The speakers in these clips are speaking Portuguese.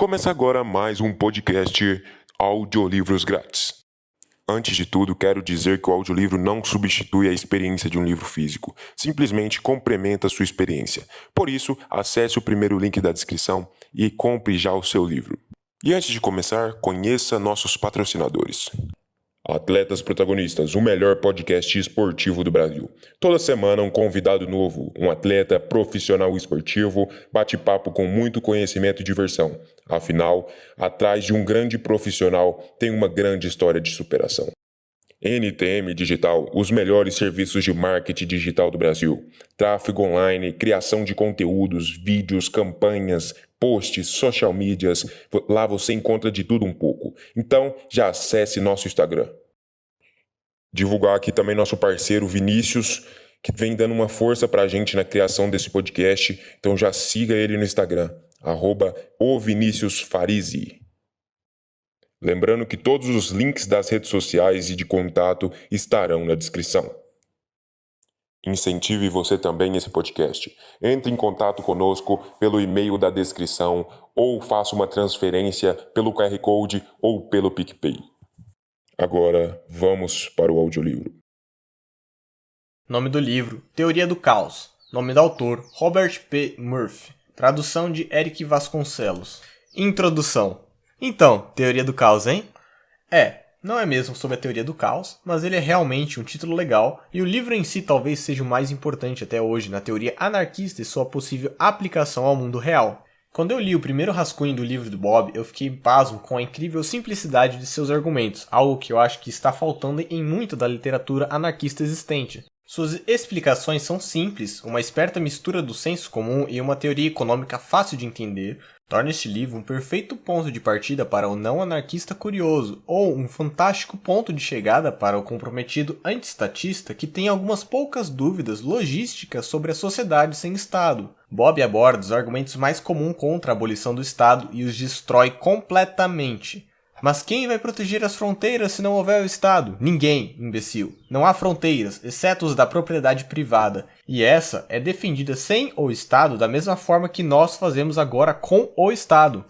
Começa agora mais um podcast Audiolivros Grátis. Antes de tudo, quero dizer que o audiolivro não substitui a experiência de um livro físico, simplesmente complementa a sua experiência. Por isso, acesse o primeiro link da descrição e compre já o seu livro. E antes de começar, conheça nossos patrocinadores. Atletas Protagonistas, o melhor podcast esportivo do Brasil. Toda semana um convidado novo, um atleta profissional esportivo, bate-papo com muito conhecimento e diversão. Afinal, atrás de um grande profissional tem uma grande história de superação. NTM Digital, os melhores serviços de marketing digital do Brasil. Tráfego online, criação de conteúdos, vídeos, campanhas, posts, social medias. Lá você encontra de tudo um pouco. Então, já acesse nosso Instagram. Divulgar aqui também nosso parceiro Vinícius, que vem dando uma força pra gente na criação desse podcast. Então já siga ele no Instagram, @oviniciusfarizi. Lembrando que todos os links das redes sociais e de contato estarão na descrição. Incentive você também esse podcast. Entre em contato conosco pelo e-mail da descrição ou faça uma transferência pelo QR Code ou pelo PicPay. Agora, vamos para o audiolivro. Nome do livro: Teoria do Caos. Nome do autor: Robert P. Murphy. Tradução de Eric Vasconcelos. Introdução. Então, Teoria do Caos, hein? Não é mesmo sobre a teoria do caos, mas ele é realmente um título legal e o livro em si talvez seja o mais importante até hoje na teoria anarquista e sua possível aplicação ao mundo real. Quando eu li o primeiro rascunho do livro do Bob, eu fiquei pasmo com a incrível simplicidade de seus argumentos, algo que eu acho que está faltando em muito da literatura anarquista existente. Suas explicações são simples, uma esperta mistura do senso comum e uma teoria econômica fácil de entender, torna este livro um perfeito ponto de partida para o não anarquista curioso, ou um fantástico ponto de chegada para o comprometido antiestatista que tem algumas poucas dúvidas logísticas sobre a sociedade sem Estado. Bob aborda os argumentos mais comuns contra a abolição do Estado e os destrói completamente. Mas quem vai proteger as fronteiras se não houver o Estado? Ninguém, imbecil. Não há fronteiras, exceto os da propriedade privada. E essa é defendida sem o Estado da mesma forma que nós fazemos agora com o Estado.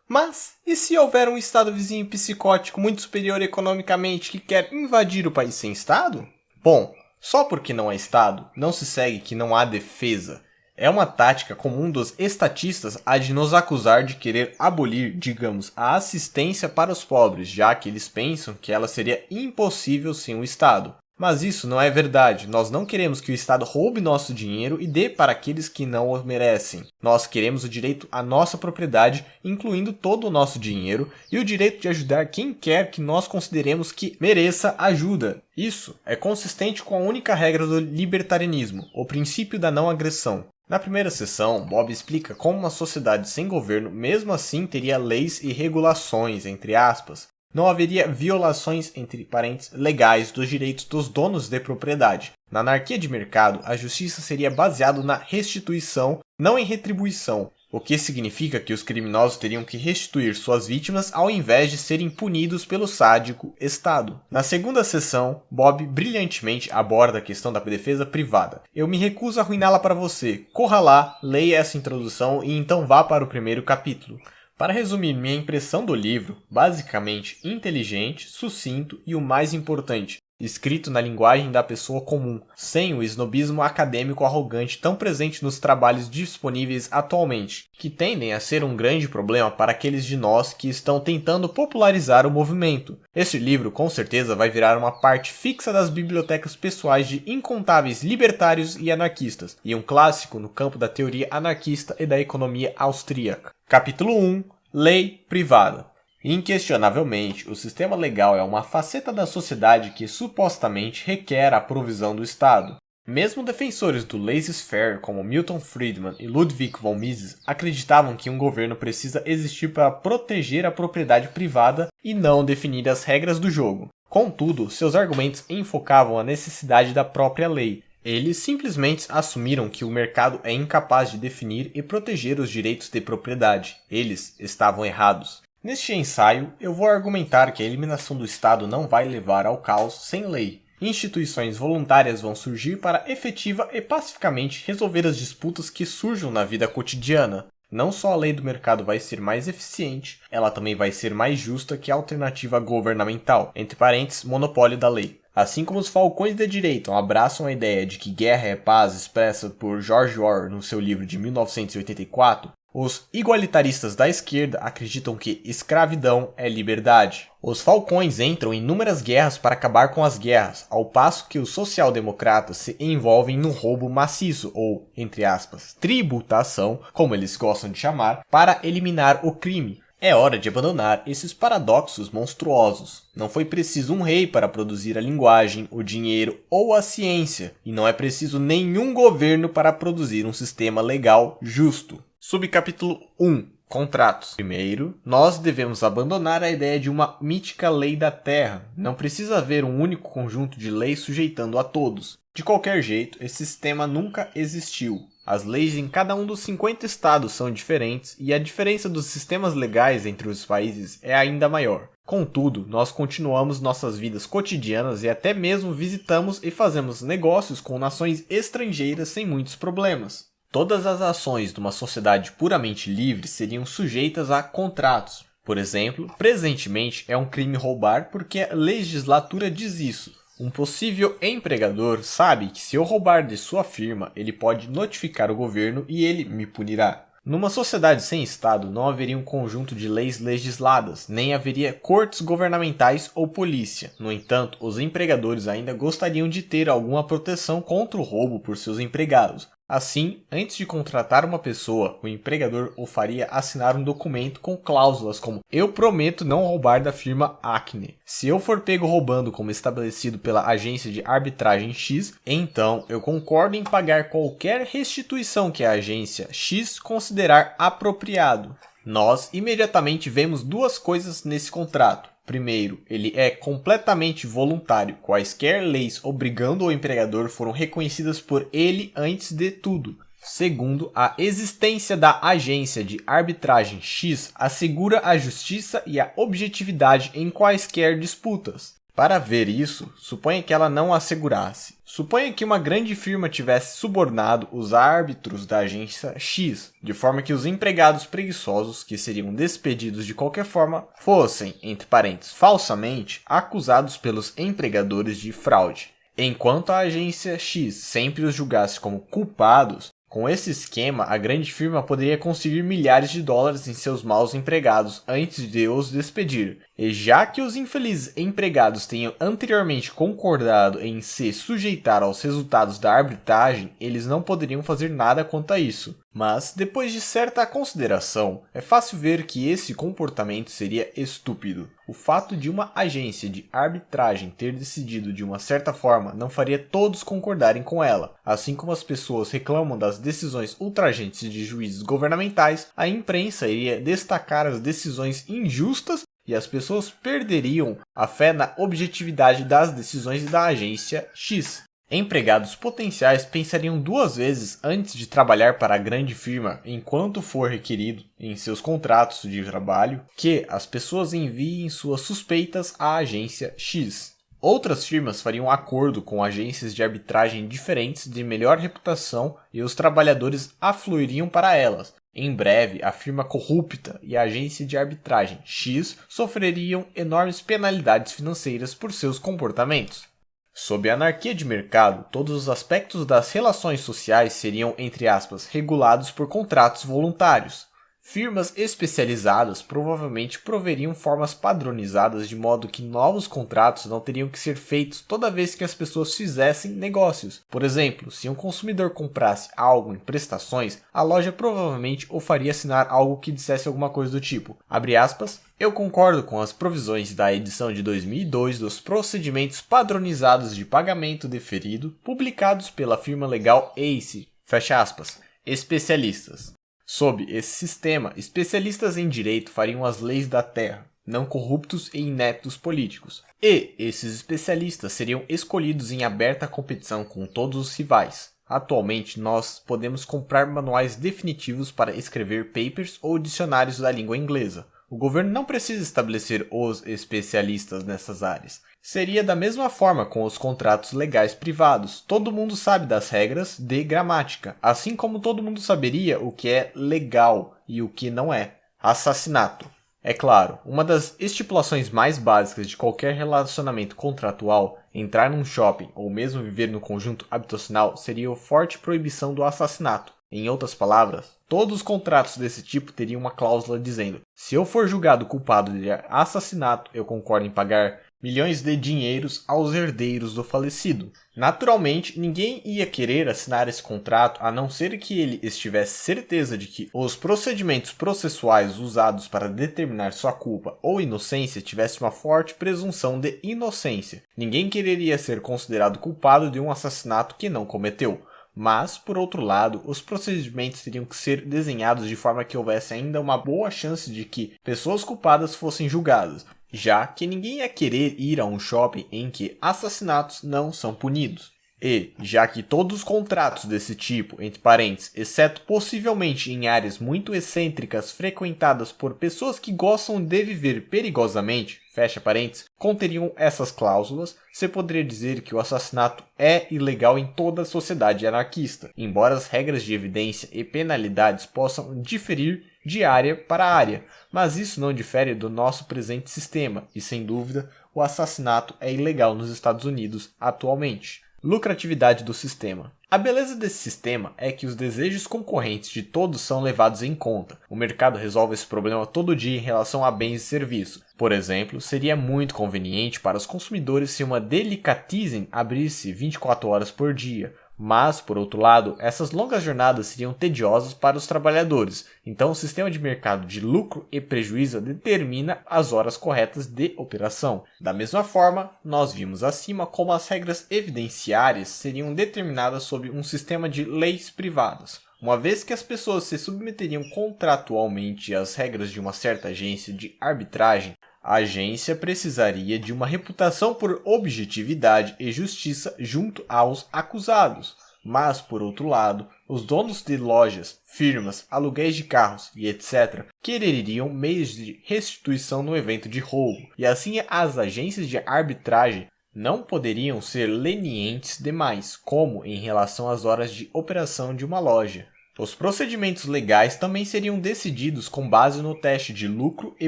Mas, e se houver um Estado vizinho psicótico muito superior economicamente que quer invadir o país sem Estado? Bom, só porque não há Estado, não se segue que não há defesa. É uma tática comum dos estatistas a de nos acusar de querer abolir, digamos, a assistência para os pobres, já que eles pensam que ela seria impossível sem o Estado. Mas isso não é verdade. Nós não queremos que o Estado roube nosso dinheiro e dê para aqueles que não o merecem. Nós queremos o direito à nossa propriedade, incluindo todo o nosso dinheiro, e o direito de ajudar quem quer que nós consideremos que mereça ajuda. Isso é consistente com a única regra do libertarianismo, o princípio da não agressão. Na primeira sessão, Bob explica como uma sociedade sem governo mesmo assim teria leis e regulações, entre aspas. Não haveria violações, entre parênteses, legais dos direitos dos donos de propriedade. Na anarquia de mercado, a justiça seria baseada na restituição, não em retribuição, o que significa que os criminosos teriam que restituir suas vítimas ao invés de serem punidos pelo sádico Estado. Na segunda sessão, Bob brilhantemente aborda a questão da defesa privada. Eu me recuso a arruiná-la para você. Corra lá, leia essa introdução e então vá para o primeiro capítulo. Para resumir minha impressão do livro, basicamente inteligente, sucinto e o mais importante, escrito na linguagem da pessoa comum, sem o snobismo acadêmico arrogante tão presente nos trabalhos disponíveis atualmente, que tendem a ser um grande problema para aqueles de nós que estão tentando popularizar o movimento. Este livro com certeza vai virar uma parte fixa das bibliotecas pessoais de incontáveis libertários e anarquistas, e um clássico no campo da teoria anarquista e da economia austríaca. Capítulo 1. Lei privada. Inquestionavelmente, o sistema legal é uma faceta da sociedade que supostamente requer a provisão do Estado. Mesmo defensores do laissez-faire como Milton Friedman e Ludwig von Mises acreditavam que um governo precisa existir para proteger a propriedade privada e não definir as regras do jogo. Contudo, seus argumentos enfocavam a necessidade da própria lei. Eles simplesmente assumiram que o mercado é incapaz de definir e proteger os direitos de propriedade. Eles estavam errados. Neste ensaio, eu vou argumentar que a eliminação do Estado não vai levar ao caos sem lei. Instituições voluntárias vão surgir para efetiva e pacificamente resolver as disputas que surjam na vida cotidiana. Não só a lei do mercado vai ser mais eficiente, ela também vai ser mais justa que a alternativa governamental, entre parênteses, monopólio da lei. Assim como os falcões da direita abraçam a ideia de que guerra é paz expressa por George Orwell no seu livro de 1984, os igualitaristas da esquerda acreditam que escravidão é liberdade. Os falcões entram em inúmeras guerras para acabar com as guerras, ao passo que os social-democratas se envolvem no roubo maciço, ou, entre aspas, tributação, como eles gostam de chamar, para eliminar o crime. É hora de abandonar esses paradoxos monstruosos. Não foi preciso um rei para produzir a linguagem, o dinheiro ou a ciência, e não é preciso nenhum governo para produzir um sistema legal justo. Subcapítulo 1. Contratos. Primeiro, nós devemos abandonar a ideia de uma mítica lei da terra. Não precisa haver um único conjunto de leis sujeitando a todos. De qualquer jeito, esse sistema nunca existiu. As leis em cada um dos 50 estados são diferentes e a diferença dos sistemas legais entre os países é ainda maior. Contudo, nós continuamos nossas vidas cotidianas e até mesmo visitamos e fazemos negócios com nações estrangeiras sem muitos problemas. Todas as ações de uma sociedade puramente livre seriam sujeitas a contratos. Por exemplo, presentemente é um crime roubar porque a legislatura diz isso. Um possível empregador sabe que se eu roubar de sua firma, ele pode notificar o governo e ele me punirá. Numa sociedade sem Estado, não haveria um conjunto de leis legisladas, nem haveria cortes governamentais ou polícia. No entanto, os empregadores ainda gostariam de ter alguma proteção contra o roubo por seus empregados. Assim, antes de contratar uma pessoa, o empregador o faria assinar um documento com cláusulas como "Eu prometo não roubar da firma Acme". Se eu for pego roubando como estabelecido pela agência de arbitragem X, então eu concordo em pagar qualquer restituição que a agência X considerar apropriado. Nós imediatamente vemos duas coisas nesse contrato. Primeiro, ele é completamente voluntário. Quaisquer leis obrigando o empregador foram reconhecidas por ele antes de tudo. Segundo, a existência da agência de arbitragem X assegura a justiça e a objetividade em quaisquer disputas. Para ver isso, suponha que ela não assegurasse. Suponha que uma grande firma tivesse subornado os árbitros da agência X, de forma que os empregados preguiçosos, que seriam despedidos de qualquer forma, fossem, entre parênteses, falsamente, acusados pelos empregadores de fraude. Enquanto a agência X sempre os julgasse como culpados, com esse esquema, a grande firma poderia conseguir milhares de dólares em seus maus empregados antes de os despedir. E já que os infelizes empregados tenham anteriormente concordado em se sujeitar aos resultados da arbitragem, eles não poderiam fazer nada quanto a isso. Mas, depois de certa consideração, é fácil ver que esse comportamento seria estúpido. O fato de uma agência de arbitragem ter decidido de uma certa forma não faria todos concordarem com ela. Assim como as pessoas reclamam das decisões ultrajantes de juízes governamentais, a imprensa iria destacar as decisões injustas e as pessoas perderiam a fé na objetividade das decisões da agência X. Empregados potenciais pensariam duas vezes antes de trabalhar para a grande firma enquanto for requerido em seus contratos de trabalho que as pessoas enviem suas suspeitas à agência X. Outras firmas fariam acordo com agências de arbitragem diferentes de melhor reputação e os trabalhadores afluiriam para elas. Em breve, a firma corrupta e a agência de arbitragem X sofreriam enormes penalidades financeiras por seus comportamentos. Sob a anarquia de mercado, todos os aspectos das relações sociais seriam, entre aspas, regulados por contratos voluntários. Firmas especializadas provavelmente proveriam formas padronizadas de modo que novos contratos não teriam que ser feitos toda vez que as pessoas fizessem negócios. Por exemplo, se um consumidor comprasse algo em prestações, a loja provavelmente o faria assinar algo que dissesse alguma coisa do tipo, abre aspas, "Eu concordo com as provisões da edição de 2002 dos procedimentos padronizados de pagamento deferido, publicados pela firma legal ACE", fecha aspas, especialistas. Sob esse sistema, especialistas em direito fariam as leis da terra, não corruptos e ineptos políticos. E esses especialistas seriam escolhidos em aberta competição com todos os rivais. Atualmente, nós podemos comprar manuais definitivos para escrever papers ou dicionários da língua inglesa. O governo não precisa estabelecer os especialistas nessas áreas. Seria da mesma forma com os contratos legais privados. Todo mundo sabe das regras de gramática, assim como todo mundo saberia o que é legal e o que não é. Assassinato. É claro, uma das estipulações mais básicas de qualquer relacionamento contratual, entrar num shopping ou mesmo viver no conjunto habitacional, seria a forte proibição do assassinato. Em outras palavras, todos os contratos desse tipo teriam uma cláusula dizendo: se eu for julgado culpado de assassinato, eu concordo em pagar milhões de dinheiros aos herdeiros do falecido. Naturalmente, ninguém ia querer assinar esse contrato a não ser que ele estivesse certeza de que os procedimentos processuais usados para determinar sua culpa ou inocência tivessem uma forte presunção de inocência. Ninguém quereria ser considerado culpado de um assassinato que não cometeu. Mas, por outro lado, os procedimentos teriam que ser desenhados de forma que houvesse ainda uma boa chance de que pessoas culpadas fossem julgadas, já que ninguém ia querer ir a um shopping em que assassinatos não são punidos. E, já que todos os contratos desse tipo, entre parênteses, exceto possivelmente em áreas muito excêntricas frequentadas por pessoas que gostam de viver perigosamente, fecha parênteses, conteriam essas cláusulas, você poderia dizer que o assassinato é ilegal em toda a sociedade anarquista, embora as regras de evidência e penalidades possam diferir de área para área, mas isso não difere do nosso presente sistema, e sem dúvida, o assassinato é ilegal nos Estados Unidos atualmente. Lucratividade do sistema. A beleza desse sistema é que os desejos concorrentes de todos são levados em conta. O mercado resolve esse problema todo dia em relação a bens e serviços. Por exemplo, seria muito conveniente para os consumidores se uma delicatessen abrisse 24 horas por dia. Mas, por outro lado, essas longas jornadas seriam tediosas para os trabalhadores. Então, o sistema de mercado de lucro e prejuízo determina as horas corretas de operação. Da mesma forma, nós vimos acima como as regras evidenciárias seriam determinadas sob um sistema de leis privadas. Uma vez que as pessoas se submeteriam contratualmente às regras de uma certa agência de arbitragem, a agência precisaria de uma reputação por objetividade e justiça junto aos acusados. Mas, por outro lado, os donos de lojas, firmas, aluguéis de carros e etc. quereriam meios de restituição no evento de roubo, e assim as agências de arbitragem não poderiam ser lenientes demais, como em relação às horas de operação de uma loja. Os procedimentos legais também seriam decididos com base no teste de lucro e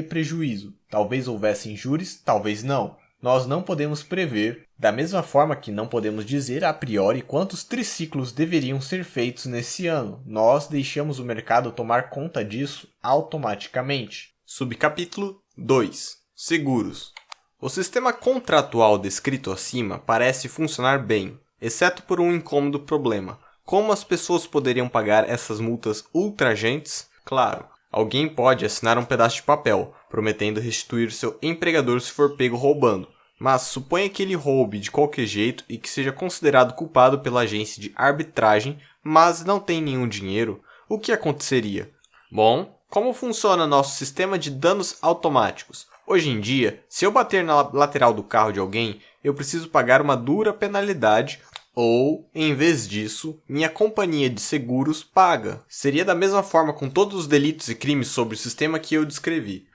prejuízo. Talvez houvessem júris, talvez não. Nós não podemos prever, da mesma forma que não podemos dizer a priori quantos triciclos deveriam ser feitos nesse ano. Nós deixamos o mercado tomar conta disso automaticamente. Subcapítulo 2. Seguros. O sistema contratual descrito acima parece funcionar bem, exceto por um incômodo problema. Como as pessoas poderiam pagar essas multas ultrajantes? Claro, alguém pode assinar um pedaço de papel, prometendo restituir seu empregador se for pego roubando. Mas suponha que ele roube de qualquer jeito e que seja considerado culpado pela agência de arbitragem, mas não tem nenhum dinheiro. O que aconteceria? Bom, como funciona nosso sistema de danos automáticos? Hoje em dia, se eu bater na lateral do carro de alguém, eu preciso pagar uma dura penalidade. Ou, em vez disso, minha companhia de seguros paga. Seria da mesma forma com todos os delitos e crimes sobre o sistema que eu descrevi.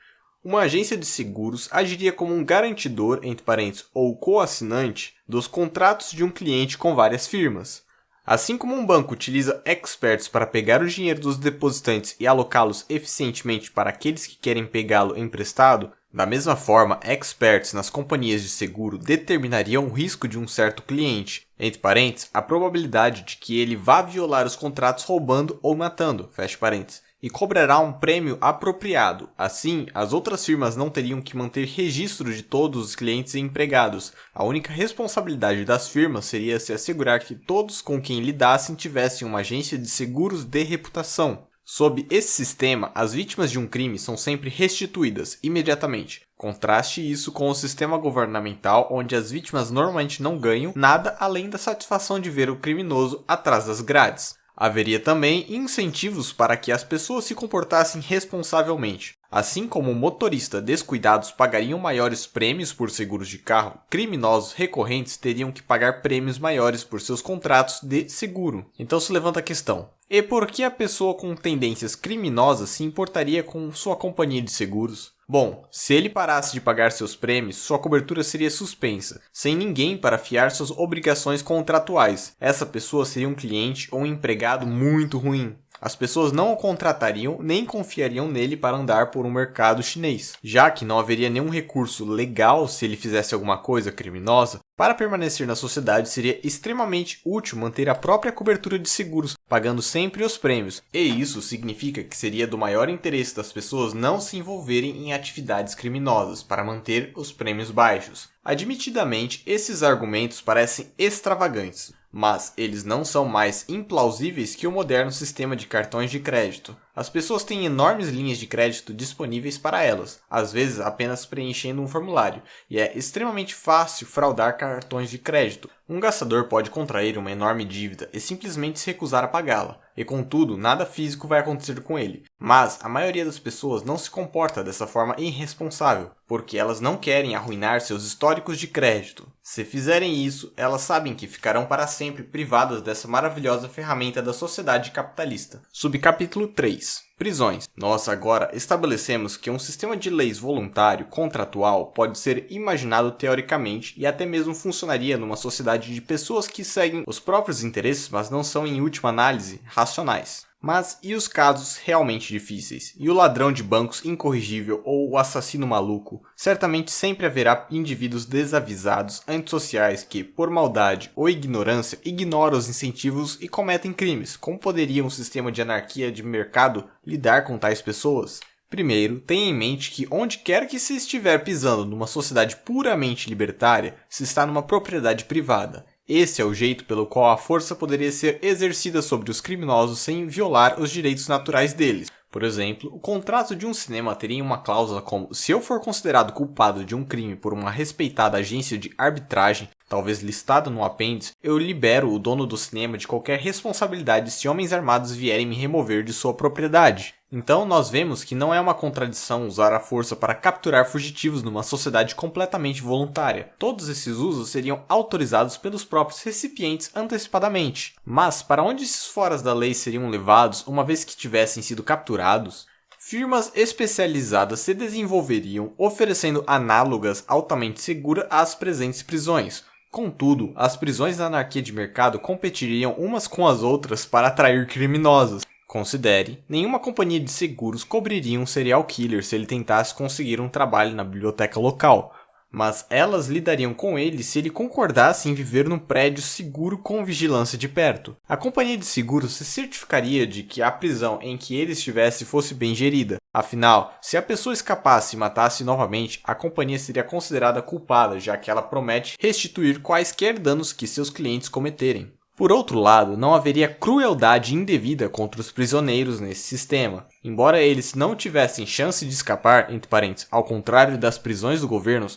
Uma agência de seguros agiria como um garantidor, entre parênteses, ou coassinante, dos contratos de um cliente com várias firmas. Assim como um banco utiliza experts para pegar o dinheiro dos depositantes e alocá-los eficientemente para aqueles que querem pegá-lo emprestado, da mesma forma, experts nas companhias de seguro determinariam o risco de um certo cliente, entre parênteses, a probabilidade de que ele vá violar os contratos roubando ou matando, fecha parênteses, e cobrará um prêmio apropriado. Assim, as outras firmas não teriam que manter registro de todos os clientes e empregados. A única responsabilidade das firmas seria se assegurar que todos com quem lidassem tivessem uma agência de seguros de reputação. Sob esse sistema, as vítimas de um crime são sempre restituídas imediatamente. Contraste isso com o sistema governamental, onde as vítimas normalmente não ganham nada além da satisfação de ver o criminoso atrás das grades. Haveria também incentivos para que as pessoas se comportassem responsavelmente. Assim como motoristas descuidados pagariam maiores prêmios por seguros de carro, criminosos recorrentes teriam que pagar prêmios maiores por seus contratos de seguro. Então se levanta a questão: e por que a pessoa com tendências criminosas se importaria com sua companhia de seguros? Bom, se ele parasse de pagar seus prêmios, sua cobertura seria suspensa, sem ninguém para fiar suas obrigações contratuais. Essa pessoa seria um cliente ou um empregado muito ruim. As pessoas não o contratariam nem confiariam nele para andar por um mercado chinês, já que não haveria nenhum recurso legal se ele fizesse alguma coisa criminosa. Para permanecer na sociedade, seria extremamente útil manter a própria cobertura de seguros, pagando sempre os prêmios, e isso significa que seria do maior interesse das pessoas não se envolverem em atividades criminosas para manter os prêmios baixos. Admitidamente, esses argumentos parecem extravagantes, mas eles não são mais implausíveis que o moderno sistema de cartões de crédito. As pessoas têm enormes linhas de crédito disponíveis para elas, às vezes apenas preenchendo um formulário, e é extremamente fácil fraudar cartões de crédito. Um gastador pode contrair uma enorme dívida e simplesmente se recusar a pagá-la, e contudo, nada físico vai acontecer com ele. Mas a maioria das pessoas não se comporta dessa forma irresponsável, porque elas não querem arruinar seus históricos de crédito. Se fizerem isso, elas sabem que ficarão para sempre privadas dessa maravilhosa ferramenta da sociedade capitalista. Subcapítulo 3. Prisões. Nós agora estabelecemos que um sistema de leis voluntário contratual pode ser imaginado teoricamente e até mesmo funcionaria numa sociedade de pessoas que seguem os próprios interesses, mas não são em última análise racionais. Mas e os casos realmente difíceis? E o ladrão de bancos incorrigível ou o assassino maluco? Certamente sempre haverá indivíduos desavisados, antissociais que, por maldade ou ignorância, ignoram os incentivos e cometem crimes. Como poderia um sistema de anarquia de mercado lidar com tais pessoas? Primeiro, tenha em mente que onde quer que se estiver pisando numa sociedade puramente libertária, se está numa propriedade privada. Esse é o jeito pelo qual a força poderia ser exercida sobre os criminosos sem violar os direitos naturais deles. Por exemplo, o contrato de um cinema teria uma cláusula como: se eu for considerado culpado de um crime por uma respeitada agência de arbitragem, talvez listada no apêndice, eu libero o dono do cinema de qualquer responsabilidade se homens armados vierem me remover de sua propriedade. Então nós vemos que não é uma contradição usar a força para capturar fugitivos numa sociedade completamente voluntária. Todos esses usos seriam autorizados pelos próprios recipientes antecipadamente. Mas para onde esses foras da lei seriam levados uma vez que tivessem sido capturados? Firmas especializadas se desenvolveriam, oferecendo análogas altamente seguras às presentes prisões. Contudo, as prisões da anarquia de mercado competiriam umas com as outras para atrair criminosos. Considere, nenhuma companhia de seguros cobriria um serial killer se ele tentasse conseguir um trabalho na biblioteca local, mas elas lidariam com ele se ele concordasse em viver num prédio seguro com vigilância de perto. A companhia de seguros se certificaria de que a prisão em que ele estivesse fosse bem gerida. Afinal, se a pessoa escapasse e matasse novamente, a companhia seria considerada culpada, já que ela promete restituir quaisquer danos que seus clientes cometerem. Por outro lado, não haveria crueldade indevida contra os prisioneiros nesse sistema. Embora eles não tivessem chance de escapar, entre parênteses, ao contrário das prisões do governo,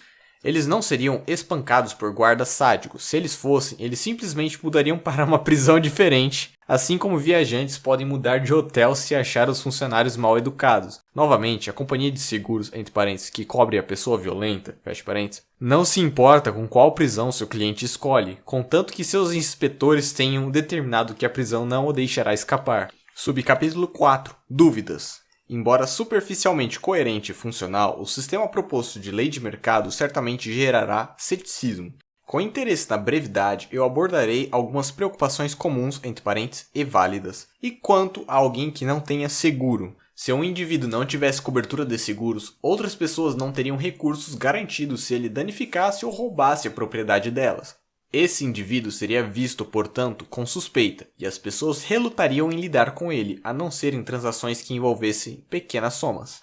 eles não seriam espancados por guardas sádicos. Se eles fossem, eles simplesmente mudariam para uma prisão diferente, assim como viajantes podem mudar de hotel se achar os funcionários mal educados. Novamente, a companhia de seguros, entre parênteses, que cobre a pessoa violenta, fecha parênteses, não se importa com qual prisão seu cliente escolhe, contanto que seus inspetores tenham determinado que a prisão não o deixará escapar. Subcapítulo 4. Dúvidas. Embora superficialmente coerente e funcional, o sistema proposto de lei de mercado certamente gerará ceticismo. Com interesse na brevidade, eu abordarei algumas preocupações comuns, entre parênteses, e válidas. E quanto a alguém que não tenha seguro? Se um indivíduo não tivesse cobertura de seguros, outras pessoas não teriam recursos garantidos se ele danificasse ou roubasse a propriedade delas. Esse indivíduo seria visto, portanto, com suspeita, e as pessoas relutariam em lidar com ele, a não ser em transações que envolvessem pequenas somas.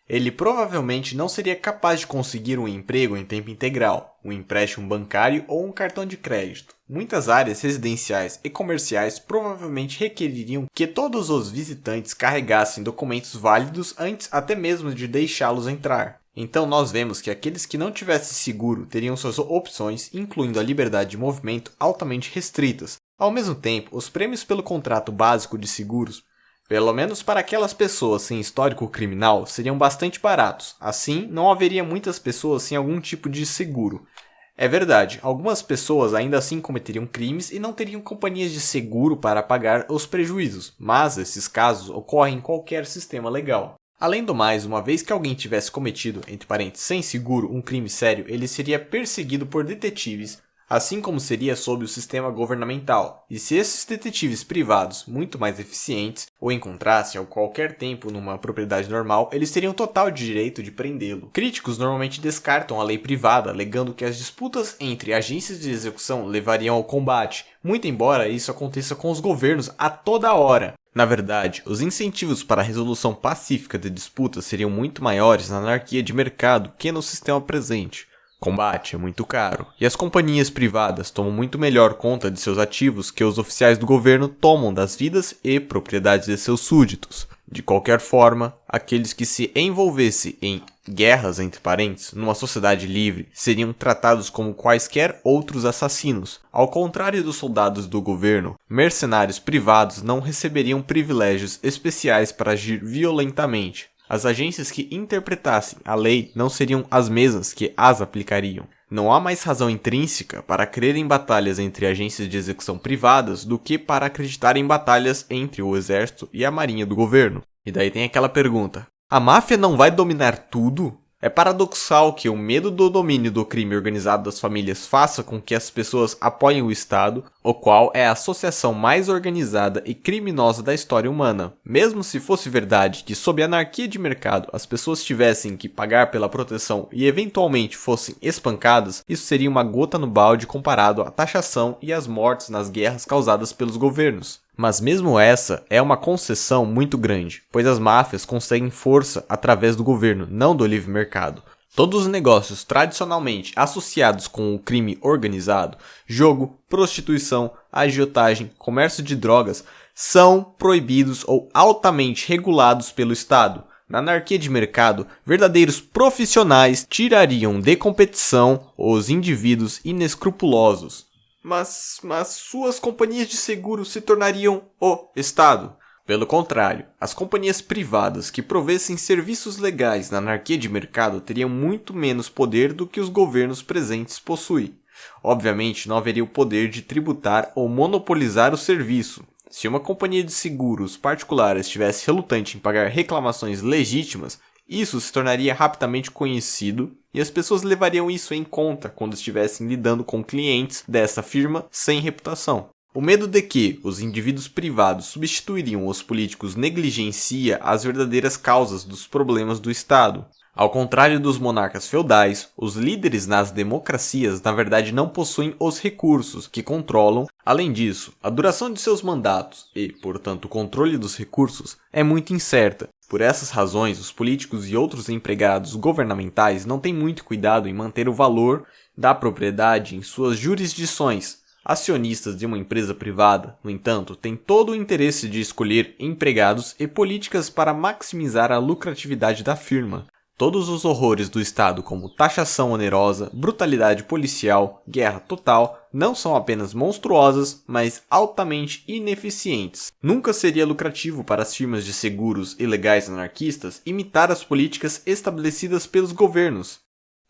Ele provavelmente não seria capaz de conseguir um emprego em tempo integral, um empréstimo bancário ou um cartão de crédito. Muitas áreas residenciais e comerciais provavelmente requereriam que todos os visitantes carregassem documentos válidos antes até mesmo de deixá-los entrar. Então nós vemos que aqueles que não tivessem seguro teriam suas opções, incluindo a liberdade de movimento, altamente restritas. Ao mesmo tempo, os prêmios pelo contrato básico de seguros Pelo menos para aquelas pessoas sem histórico criminal, seriam bastante baratos. Assim, não haveria muitas pessoas sem algum tipo de seguro. É verdade, algumas pessoas ainda assim cometeriam crimes e não teriam companhias de seguro para pagar os prejuízos, mas esses casos ocorrem em qualquer sistema legal. Além do mais, uma vez que alguém tivesse cometido, entre parênteses, sem seguro, um crime sério, ele seria perseguido por detetives, assim como seria sob o sistema governamental. E se esses detetives privados, muito mais eficientes, o encontrassem a qualquer tempo numa propriedade normal, eles teriam total direito de prendê-lo. Críticos normalmente descartam a lei privada, alegando que as disputas entre agências de execução levariam ao combate, muito embora isso aconteça com os governos a toda hora. Na verdade, os incentivos para a resolução pacífica de disputas seriam muito maiores na anarquia de mercado que no sistema presente. Combate é muito caro, e as companhias privadas tomam muito melhor conta de seus ativos que os oficiais do governo tomam das vidas e propriedades de seus súditos. De qualquer forma, aqueles que se envolvessem em guerras entre parentes numa sociedade livre seriam tratados como quaisquer outros assassinos. Ao contrário dos soldados do governo, mercenários privados não receberiam privilégios especiais para agir violentamente. As agências que interpretassem a lei não seriam as mesmas que as aplicariam. Não há mais razão intrínseca para crer em batalhas entre agências de execução privadas do que para acreditar em batalhas entre o exército e a marinha do governo. E daí tem aquela pergunta: a máfia não vai dominar tudo? É paradoxal que o medo do domínio do crime organizado das famílias faça com que as pessoas apoiem o Estado, o qual é a associação mais organizada e criminosa da história humana. Mesmo se fosse verdade que, sob a anarquia de mercado, as pessoas tivessem que pagar pela proteção e eventualmente fossem espancadas, isso seria uma gota no balde comparado à taxação e às mortes nas guerras causadas pelos governos. Mas mesmo essa é uma concessão muito grande, pois as máfias conseguem força através do governo, não do livre mercado. Todos os negócios tradicionalmente associados com o crime organizado, jogo, prostituição, agiotagem, comércio de drogas, são proibidos ou altamente regulados pelo Estado. Na anarquia de mercado, verdadeiros profissionais tirariam de competição os indivíduos inescrupulosos. Mas suas companhias de seguro se tornariam o Estado. Pelo contrário, as companhias privadas que provessem serviços legais na anarquia de mercado teriam muito menos poder do que os governos presentes possuem. Obviamente, não haveria o poder de tributar ou monopolizar o serviço. Se uma companhia de seguros particular estivesse relutante em pagar reclamações legítimas, isso se tornaria rapidamente conhecido e as pessoas levariam isso em conta quando estivessem lidando com clientes dessa firma sem reputação. O medo de que os indivíduos privados substituiriam os políticos negligencia as verdadeiras causas dos problemas do Estado. Ao contrário dos monarcas feudais, os líderes nas democracias na verdade não possuem os recursos que controlam. Além disso, a duração de seus mandatos e, portanto, o controle dos recursos é muito incerta. Por essas razões, os políticos e outros empregados governamentais não têm muito cuidado em manter o valor da propriedade em suas jurisdições. Acionistas de uma empresa privada, no entanto, têm todo o interesse de escolher empregados e políticas para maximizar a lucratividade da firma. Todos os horrores do Estado, como taxação onerosa, brutalidade policial, guerra total, não são apenas monstruosas, mas altamente ineficientes. Nunca seria lucrativo para as firmas de seguros ilegais anarquistas imitar as políticas estabelecidas pelos governos.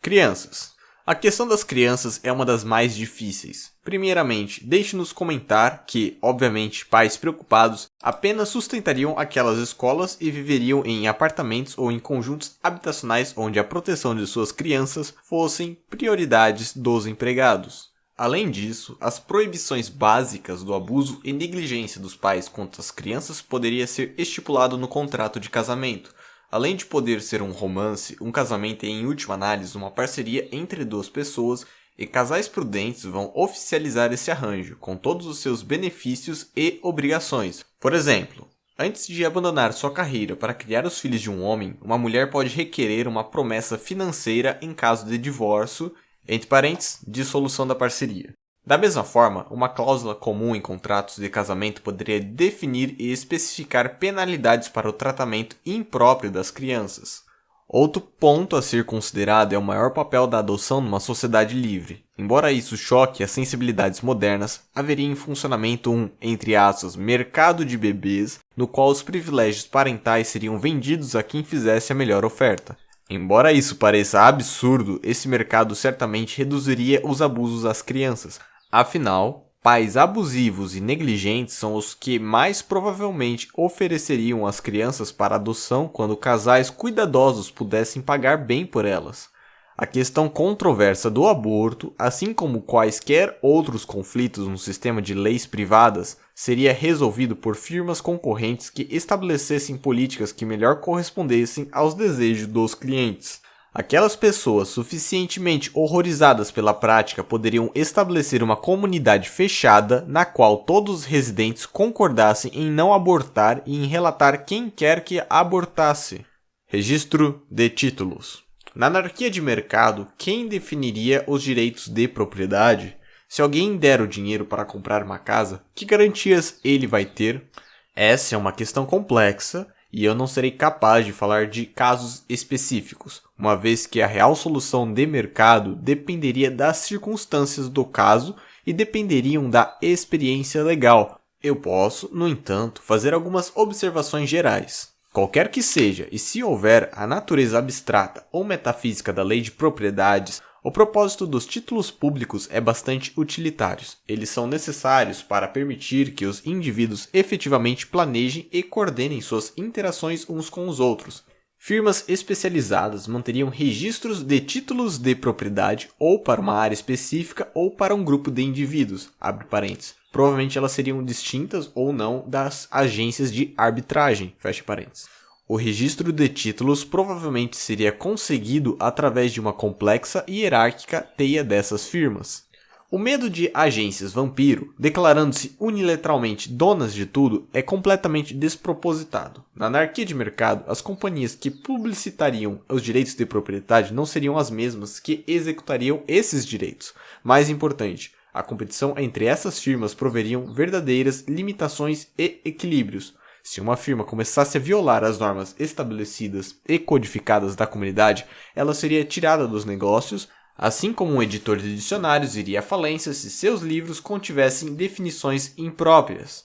Crianças. A questão das crianças é uma das mais difíceis. Primeiramente, deixe-nos comentar que, obviamente, pais preocupados apenas sustentariam aquelas escolas e viveriam em apartamentos ou em conjuntos habitacionais onde a proteção de suas crianças fossem prioridades dos empregados. Além disso, as proibições básicas do abuso e negligência dos pais contra as crianças poderia ser estipulado no contrato de casamento. Além de poder ser um romance, um casamento é em última análise uma parceria entre duas pessoas e casais prudentes vão oficializar esse arranjo, com todos os seus benefícios e obrigações. Por exemplo, antes de abandonar sua carreira para criar os filhos de um homem, uma mulher pode requerer uma promessa financeira em caso de divórcio, entre parênteses, dissolução da parceria. Da mesma forma, uma cláusula comum em contratos de casamento poderia definir e especificar penalidades para o tratamento impróprio das crianças. Outro ponto a ser considerado é o maior papel da adoção numa sociedade livre. Embora isso choque as sensibilidades modernas, haveria em funcionamento um, entre aspas, mercado de bebês no qual os privilégios parentais seriam vendidos a quem fizesse a melhor oferta. Embora isso pareça absurdo, esse mercado certamente reduziria os abusos às crianças. Afinal, pais abusivos e negligentes são os que mais provavelmente ofereceriam as crianças para adoção quando casais cuidadosos pudessem pagar bem por elas. A questão controversa do aborto, assim como quaisquer outros conflitos no sistema de leis privadas, seria resolvido por firmas concorrentes que estabelecessem políticas que melhor correspondessem aos desejos dos clientes. Aquelas pessoas suficientemente horrorizadas pela prática poderiam estabelecer uma comunidade fechada na qual todos os residentes concordassem em não abortar e em relatar quem quer que abortasse. Registro de títulos. Na anarquia de mercado, quem definiria os direitos de propriedade? Se alguém der o dinheiro para comprar uma casa, que garantias ele vai ter? Essa é uma questão complexa e eu não serei capaz de falar de casos específicos, uma vez que a real solução de mercado dependeria das circunstâncias do caso e dependeriam da experiência legal. Eu posso, no entanto, fazer algumas observações gerais. Qualquer que seja, e se houver a natureza abstrata ou metafísica da lei de propriedades, o propósito dos títulos públicos é bastante utilitário. Eles são necessários para permitir que os indivíduos efetivamente planejem e coordenem suas interações uns com os outros. Firmas especializadas manteriam registros de títulos de propriedade ou para uma área específica ou para um grupo de indivíduos, abre parênteses. Provavelmente elas seriam distintas ou não das agências de arbitragem, fecha parênteses. O registro de títulos provavelmente seria conseguido através de uma complexa e hierárquica teia dessas firmas. O medo de agências vampiro, declarando-se unilateralmente donas de tudo, é completamente despropositado. Na anarquia de mercado, as companhias que publicitariam os direitos de propriedade não seriam as mesmas que executariam esses direitos. Mais importante, a competição entre essas firmas proveriam verdadeiras limitações e equilíbrios. Se uma firma começasse a violar as normas estabelecidas e codificadas da comunidade, ela seria tirada dos negócios, assim como um editor de dicionários iria à falência se seus livros contivessem definições impróprias.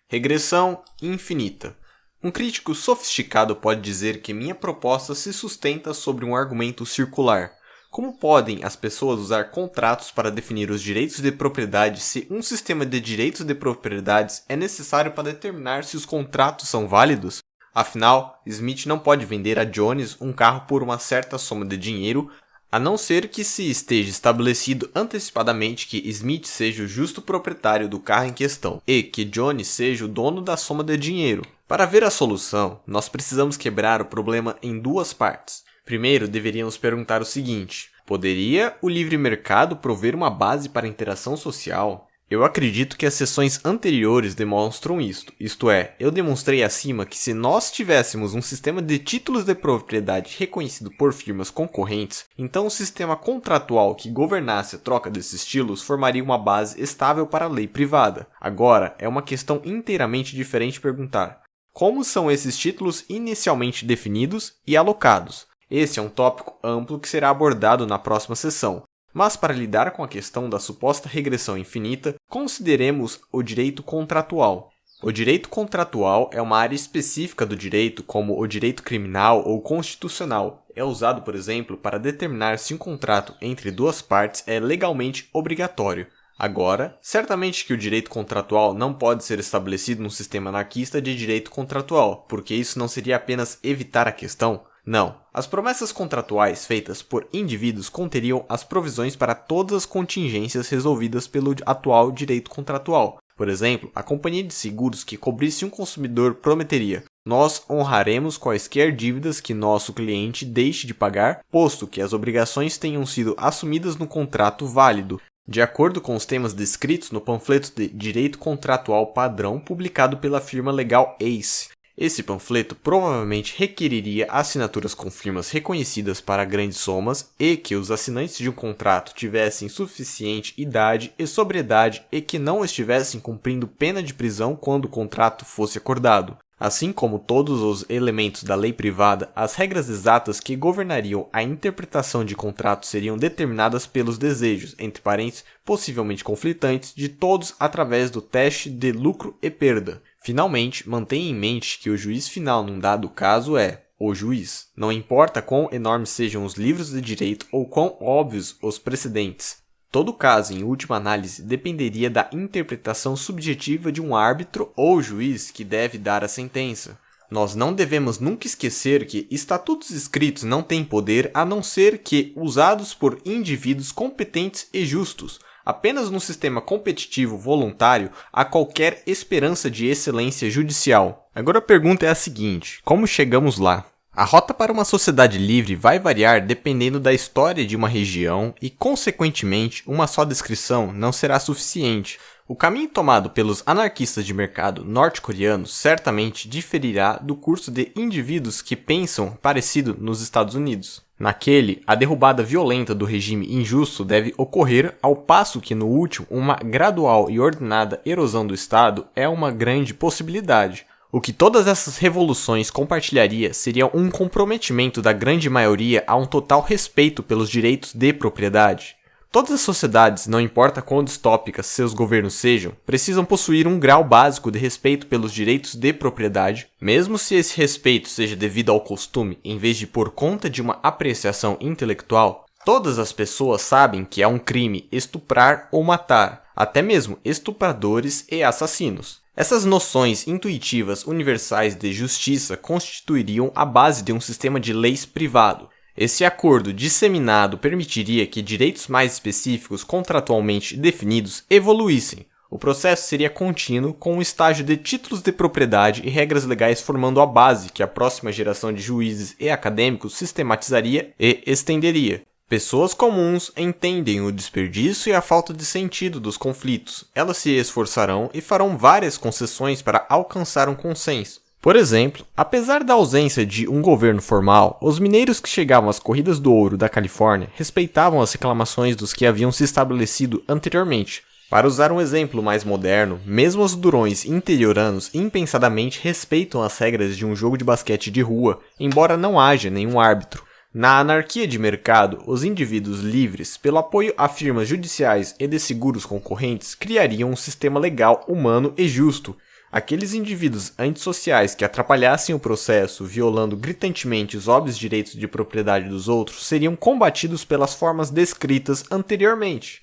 Regressão infinita. Um crítico sofisticado pode dizer que minha proposta se sustenta sobre um argumento circular. Como podem as pessoas usar contratos para definir os direitos de propriedade se um sistema de direitos de propriedades é necessário para determinar se os contratos são válidos? Afinal, Smith não pode vender a Jones um carro por uma certa soma de dinheiro, a não ser que se esteja estabelecido antecipadamente que Smith seja o justo proprietário do carro em questão e que Jones seja o dono da soma de dinheiro. Para ver a solução, nós precisamos quebrar o problema em duas partes. Primeiro, deveríamos perguntar o seguinte: poderia o livre mercado prover uma base para a interação social? Eu acredito que as sessões anteriores demonstram isto é, eu demonstrei acima que se nós tivéssemos um sistema de títulos de propriedade reconhecido por firmas concorrentes, então o sistema contratual que governasse a troca desses títulos formaria uma base estável para a lei privada. Agora, é uma questão inteiramente diferente perguntar: como são esses títulos inicialmente definidos e alocados? Esse é um tópico amplo que será abordado na próxima sessão. Mas para lidar com a questão da suposta regressão infinita, consideremos o direito contratual. O direito contratual é uma área específica do direito, como o direito criminal ou constitucional. É usado, por exemplo, para determinar se um contrato entre duas partes é legalmente obrigatório. Agora, certamente que o direito contratual não pode ser estabelecido num sistema anarquista de direito contratual, porque isso não seria apenas evitar a questão. Não, as promessas contratuais feitas por indivíduos conteriam as provisões para todas as contingências resolvidas pelo atual direito contratual. Por exemplo, a companhia de seguros que cobrisse um consumidor prometeria: nós honraremos quaisquer dívidas que nosso cliente deixe de pagar, posto que as obrigações tenham sido assumidas no contrato válido, de acordo com os temas descritos no panfleto de direito contratual padrão publicado pela firma legal ACE. Esse panfleto provavelmente requeriria assinaturas com firmas reconhecidas para grandes somas e que os assinantes de um contrato tivessem suficiente idade e sobriedade e que não estivessem cumprindo pena de prisão quando o contrato fosse acordado. Assim como todos os elementos da lei privada, as regras exatas que governariam a interpretação de contratos seriam determinadas pelos desejos, entre parênteses, possivelmente conflitantes, de todos através do teste de lucro e perda. Finalmente, mantenha em mente que o juiz final num dado caso é o juiz. Não importa quão enormes sejam os livros de direito ou quão óbvios os precedentes. Todo caso, em última análise, dependeria da interpretação subjetiva de um árbitro ou juiz que deve dar a sentença. Nós não devemos nunca esquecer que estatutos escritos não têm poder a não ser que usados por indivíduos competentes e justos. Apenas num sistema competitivo voluntário há qualquer esperança de excelência judicial. Agora a pergunta é a seguinte: como chegamos lá? A rota para uma sociedade livre vai variar dependendo da história de uma região e, consequentemente, uma só descrição não será suficiente. O caminho tomado pelos anarquistas de mercado norte-coreanos certamente diferirá do curso de indivíduos que pensam parecido nos Estados Unidos. Naquele, a derrubada violenta do regime injusto deve ocorrer, ao passo que no último, uma gradual e ordenada erosão do Estado é uma grande possibilidade. O que todas essas revoluções compartilharia seria um comprometimento da grande maioria a um total respeito pelos direitos de propriedade. Todas as sociedades, não importa quão distópicas seus governos sejam, precisam possuir um grau básico de respeito pelos direitos de propriedade, mesmo se esse respeito seja devido ao costume em vez de por conta de uma apreciação intelectual. Todas as pessoas sabem que é um crime estuprar ou matar, até mesmo estupradores e assassinos. Essas noções intuitivas universais de justiça constituiriam a base de um sistema de leis privado. Esse acordo disseminado permitiria que direitos mais específicos contratualmente definidos evoluíssem. O processo seria contínuo, com um estágio de títulos de propriedade e regras legais formando a base que a próxima geração de juízes e acadêmicos sistematizaria e estenderia. Pessoas comuns entendem o desperdício e a falta de sentido dos conflitos. Elas se esforçarão e farão várias concessões para alcançar um consenso. Por exemplo, apesar da ausência de um governo formal, os mineiros que chegavam às corridas do ouro da Califórnia respeitavam as reclamações dos que haviam se estabelecido anteriormente. Para usar um exemplo mais moderno, mesmo os durões interioranos impensadamente respeitam as regras de um jogo de basquete de rua, embora não haja nenhum árbitro. Na anarquia de mercado, os indivíduos livres, pelo apoio a firmas judiciais e de seguros concorrentes, criariam um sistema legal, humano e justo. Aqueles indivíduos antissociais que atrapalhassem o processo, violando gritantemente os óbvios direitos de propriedade dos outros, seriam combatidos pelas formas descritas anteriormente.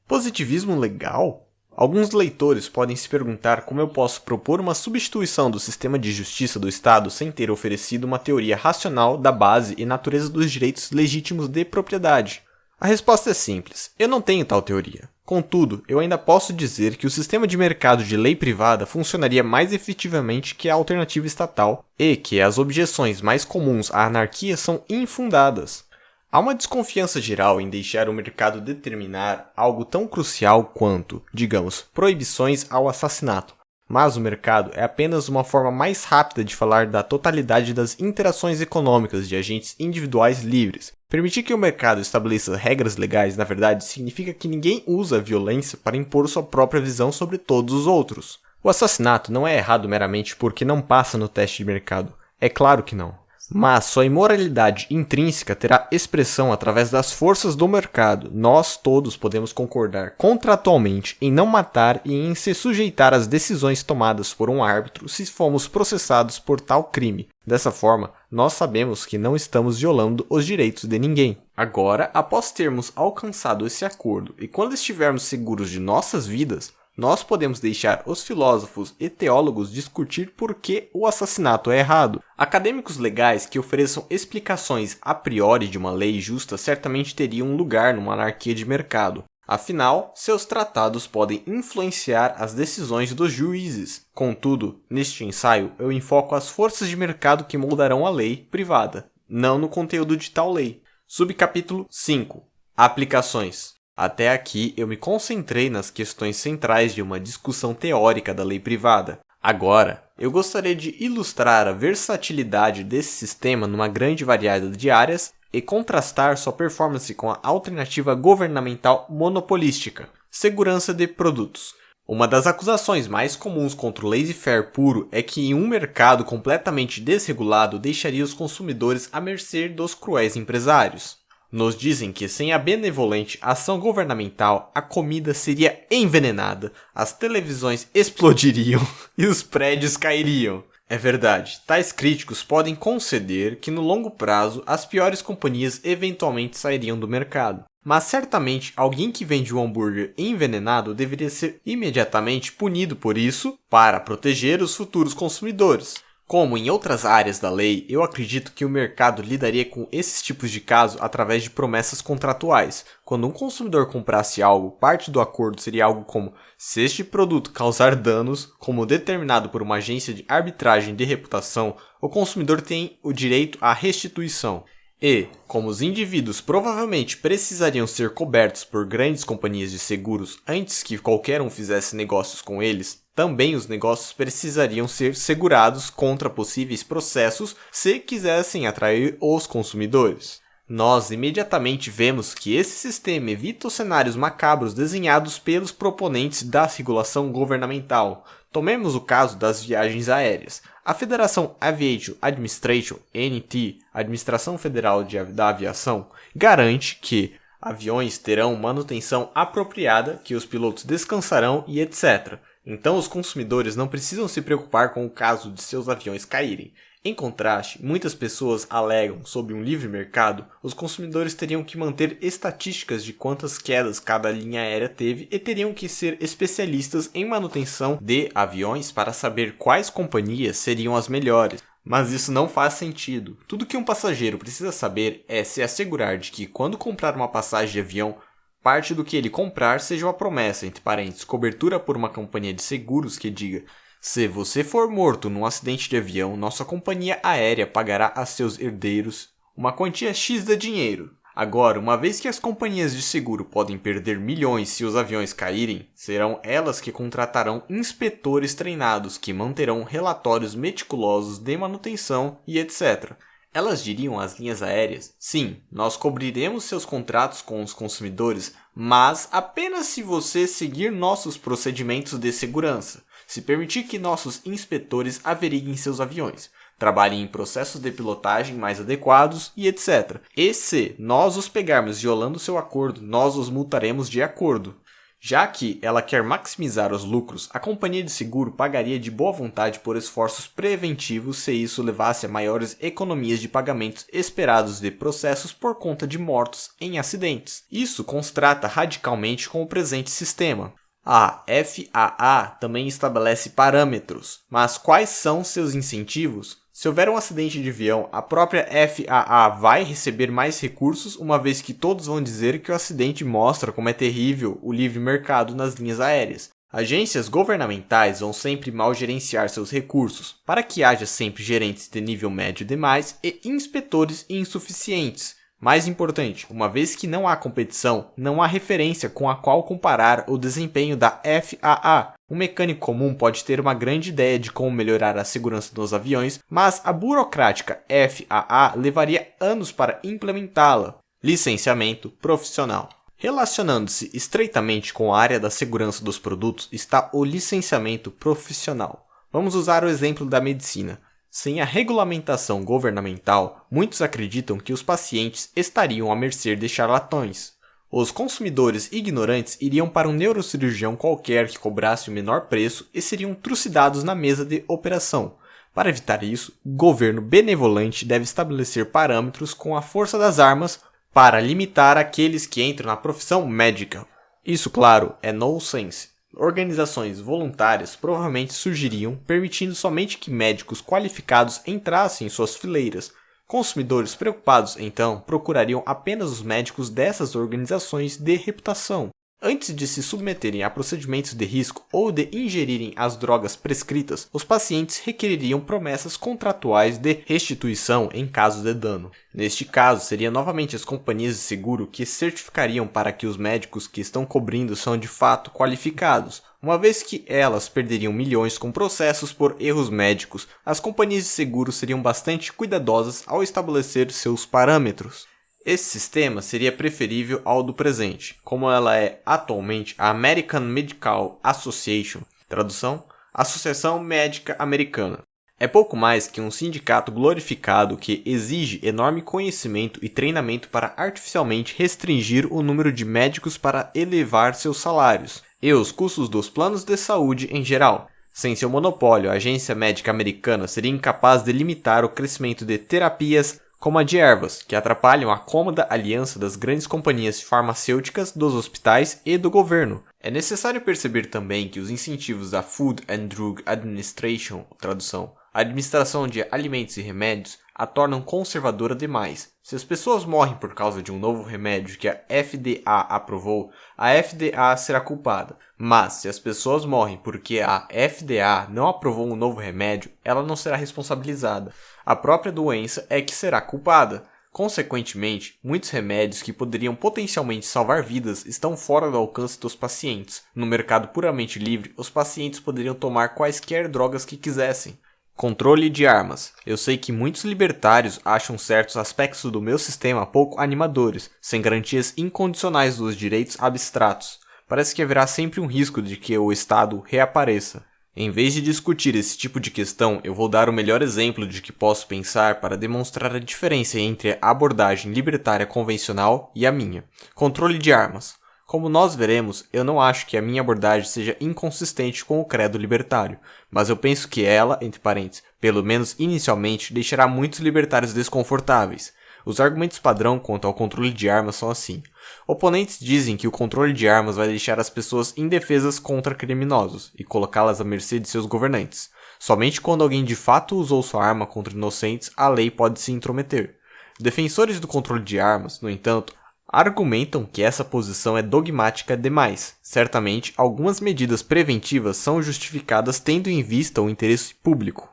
Positivismo legal? Alguns leitores podem se perguntar como eu posso propor uma substituição do sistema de justiça do Estado sem ter oferecido uma teoria racional da base e natureza dos direitos legítimos de propriedade. A resposta é simples: eu não tenho tal teoria. Contudo, eu ainda posso dizer que o sistema de mercado de lei privada funcionaria mais efetivamente que a alternativa estatal e que as objeções mais comuns à anarquia são infundadas. Há uma desconfiança geral em deixar o mercado determinar algo tão crucial quanto, digamos, proibições ao assassinato. Mas o mercado é apenas uma forma mais rápida de falar da totalidade das interações econômicas de agentes individuais livres. Permitir que o mercado estabeleça regras legais, na verdade, significa que ninguém usa a violência para impor sua própria visão sobre todos os outros. O assassinato não é errado meramente porque não passa no teste de mercado. É claro que não. Mas sua imoralidade intrínseca terá expressão através das forças do mercado. Nós todos podemos concordar contratualmente em não matar e em se sujeitar às decisões tomadas por um árbitro se fomos processados por tal crime. Dessa forma, nós sabemos que não estamos violando os direitos de ninguém. Agora, após termos alcançado esse acordo e quando estivermos seguros de nossas vidas, nós podemos deixar os filósofos e teólogos discutir por que o assassinato é errado. Acadêmicos legais que ofereçam explicações a priori de uma lei justa certamente teriam um lugar numa anarquia de mercado. Afinal, seus tratados podem influenciar as decisões dos juízes. Contudo, neste ensaio, eu enfoco as forças de mercado que moldarão a lei privada, não no conteúdo de tal lei. Subcapítulo 5. Aplicações. Até aqui, eu me concentrei nas questões centrais de uma discussão teórica da lei privada. Agora, eu gostaria de ilustrar a versatilidade desse sistema numa grande variedade de áreas e contrastar sua performance com a alternativa governamental monopolística. Segurança de produtos. Uma das acusações mais comuns contra o laissez-faire puro é que em um mercado completamente desregulado deixaria os consumidores à mercê dos cruéis empresários. Nos dizem que sem a benevolente ação governamental, a comida seria envenenada, as televisões explodiriam e os prédios cairiam. É verdade, tais críticos podem conceder que no longo prazo as piores companhias eventualmente sairiam do mercado. Mas certamente alguém que vende um hambúrguer envenenado deveria ser imediatamente punido por isso para proteger os futuros consumidores. Como em outras áreas da lei, eu acredito que o mercado lidaria com esses tipos de casos através de promessas contratuais. Quando um consumidor comprasse algo, parte do acordo seria algo como: se este produto causar danos, como determinado por uma agência de arbitragem de reputação, o consumidor tem o direito à restituição. E, como os indivíduos provavelmente precisariam ser cobertos por grandes companhias de seguros antes que qualquer um fizesse negócios com eles, também os negócios precisariam ser segurados contra possíveis processos se quisessem atrair os consumidores. Nós imediatamente vemos que esse sistema evita os cenários macabros desenhados pelos proponentes da regulação governamental. Tomemos o caso das viagens aéreas. A Federation Aviation Administration, ANT, Administração Federal da Aviação, garante que aviões terão manutenção apropriada, que os pilotos descansarão e etc. Então os consumidores não precisam se preocupar com o caso de seus aviões caírem. Em contraste, muitas pessoas alegam, sob um livre mercado, os consumidores teriam que manter estatísticas de quantas quedas cada linha aérea teve e teriam que ser especialistas em manutenção de aviões para saber quais companhias seriam as melhores. Mas isso não faz sentido. Tudo que um passageiro precisa saber é se assegurar de que, quando comprar uma passagem de avião, parte do que ele comprar seja uma promessa, entre parênteses, cobertura por uma companhia de seguros que diga: se você for morto num acidente de avião, nossa companhia aérea pagará a seus herdeiros uma quantia X de dinheiro. Agora, uma vez que as companhias de seguro podem perder milhões se os aviões caírem, serão elas que contratarão inspetores treinados que manterão relatórios meticulosos de manutenção e etc. Elas diriam às linhas aéreas: sim, nós cobriremos seus contratos com os consumidores, mas apenas se você seguir nossos procedimentos de segurança. Se permitir que nossos inspetores averiguem seus aviões, trabalhem em processos de pilotagem mais adequados e etc. E se nós os pegarmos violando seu acordo, nós os multaremos de acordo. Já que ela quer maximizar os lucros, a companhia de seguro pagaria de boa vontade por esforços preventivos se isso levasse a maiores economias de pagamentos esperados de processos por conta de mortos em acidentes. Isso contrasta radicalmente com o presente sistema. A FAA também estabelece parâmetros, mas quais são seus incentivos? Se houver um acidente de avião, a própria FAA vai receber mais recursos, uma vez que todos vão dizer que o acidente mostra como é terrível o livre mercado nas linhas aéreas. Agências governamentais vão sempre mal gerenciar seus recursos, para que haja sempre gerentes de nível médio demais e inspetores insuficientes. Mais importante, uma vez que não há competição, não há referência com a qual comparar o desempenho da FAA. Um mecânico comum pode ter uma grande ideia de como melhorar a segurança dos aviões, mas a burocrática FAA levaria anos para implementá-la. Licenciamento profissional. Relacionando-se estreitamente com a área da segurança dos produtos está o licenciamento profissional. Vamos usar o exemplo da medicina. Sem a regulamentação governamental, muitos acreditam que os pacientes estariam à mercê de charlatões. Os consumidores ignorantes iriam para um neurocirurgião qualquer que cobrasse o menor preço e seriam trucidados na mesa de operação. Para evitar isso, o governo benevolente deve estabelecer parâmetros com a força das armas para limitar aqueles que entram na profissão médica. Isso, claro, é nonsense. Organizações voluntárias provavelmente surgiriam, permitindo somente que médicos qualificados entrassem em suas fileiras. Consumidores preocupados, então, procurariam apenas os médicos dessas organizações de reputação. Antes de se submeterem a procedimentos de risco ou de ingerirem as drogas prescritas, os pacientes requereriam promessas contratuais de restituição em caso de dano. Neste caso, seriam novamente as companhias de seguro que certificariam para que os médicos que estão cobrindo são de fato qualificados. Uma vez que elas perderiam milhões com processos por erros médicos, as companhias de seguro seriam bastante cuidadosas ao estabelecer seus parâmetros. Esse sistema seria preferível ao do presente, como ela é atualmente a American Medical Association, tradução, Associação Médica Americana. É pouco mais que um sindicato glorificado que exige enorme conhecimento e treinamento para artificialmente restringir o número de médicos para elevar seus salários e os custos dos planos de saúde em geral. Sem seu monopólio, a Agência Médica Americana seria incapaz de limitar o crescimento de terapias como a de ervas, que atrapalham a cômoda aliança das grandes companhias farmacêuticas, dos hospitais e do governo. É necessário perceber também que os incentivos da Food and Drug Administration, tradução, a administração de alimentos e remédios, a tornam conservadora demais. Se as pessoas morrem por causa de um novo remédio que a FDA aprovou, a FDA será culpada. Mas se as pessoas morrem porque a FDA não aprovou um novo remédio, ela não será responsabilizada. A própria doença é que será culpada. Consequentemente, muitos remédios que poderiam potencialmente salvar vidas estão fora do alcance dos pacientes. No mercado puramente livre, os pacientes poderiam tomar quaisquer drogas que quisessem. Controle de armas. Eu sei que muitos libertários acham certos aspectos do meu sistema pouco animadores, sem garantias incondicionais dos direitos abstratos. Parece que haverá sempre um risco de que o Estado reapareça. Em vez de discutir esse tipo de questão, eu vou dar o melhor exemplo de que posso pensar para demonstrar a diferença entre a abordagem libertária convencional e a minha. Controle de armas. Como nós veremos, eu não acho que a minha abordagem seja inconsistente com o credo libertário, mas eu penso que ela, entre parênteses, pelo menos inicialmente, deixará muitos libertários desconfortáveis. Os argumentos padrão quanto ao controle de armas são assim. Oponentes dizem que o controle de armas vai deixar as pessoas indefesas contra criminosos e colocá-las à mercê de seus governantes. Somente quando alguém de fato usou sua arma contra inocentes, a lei pode se intrometer. Defensores do controle de armas, no entanto, argumentam que essa posição é dogmática demais. Certamente, algumas medidas preventivas são justificadas tendo em vista o interesse público.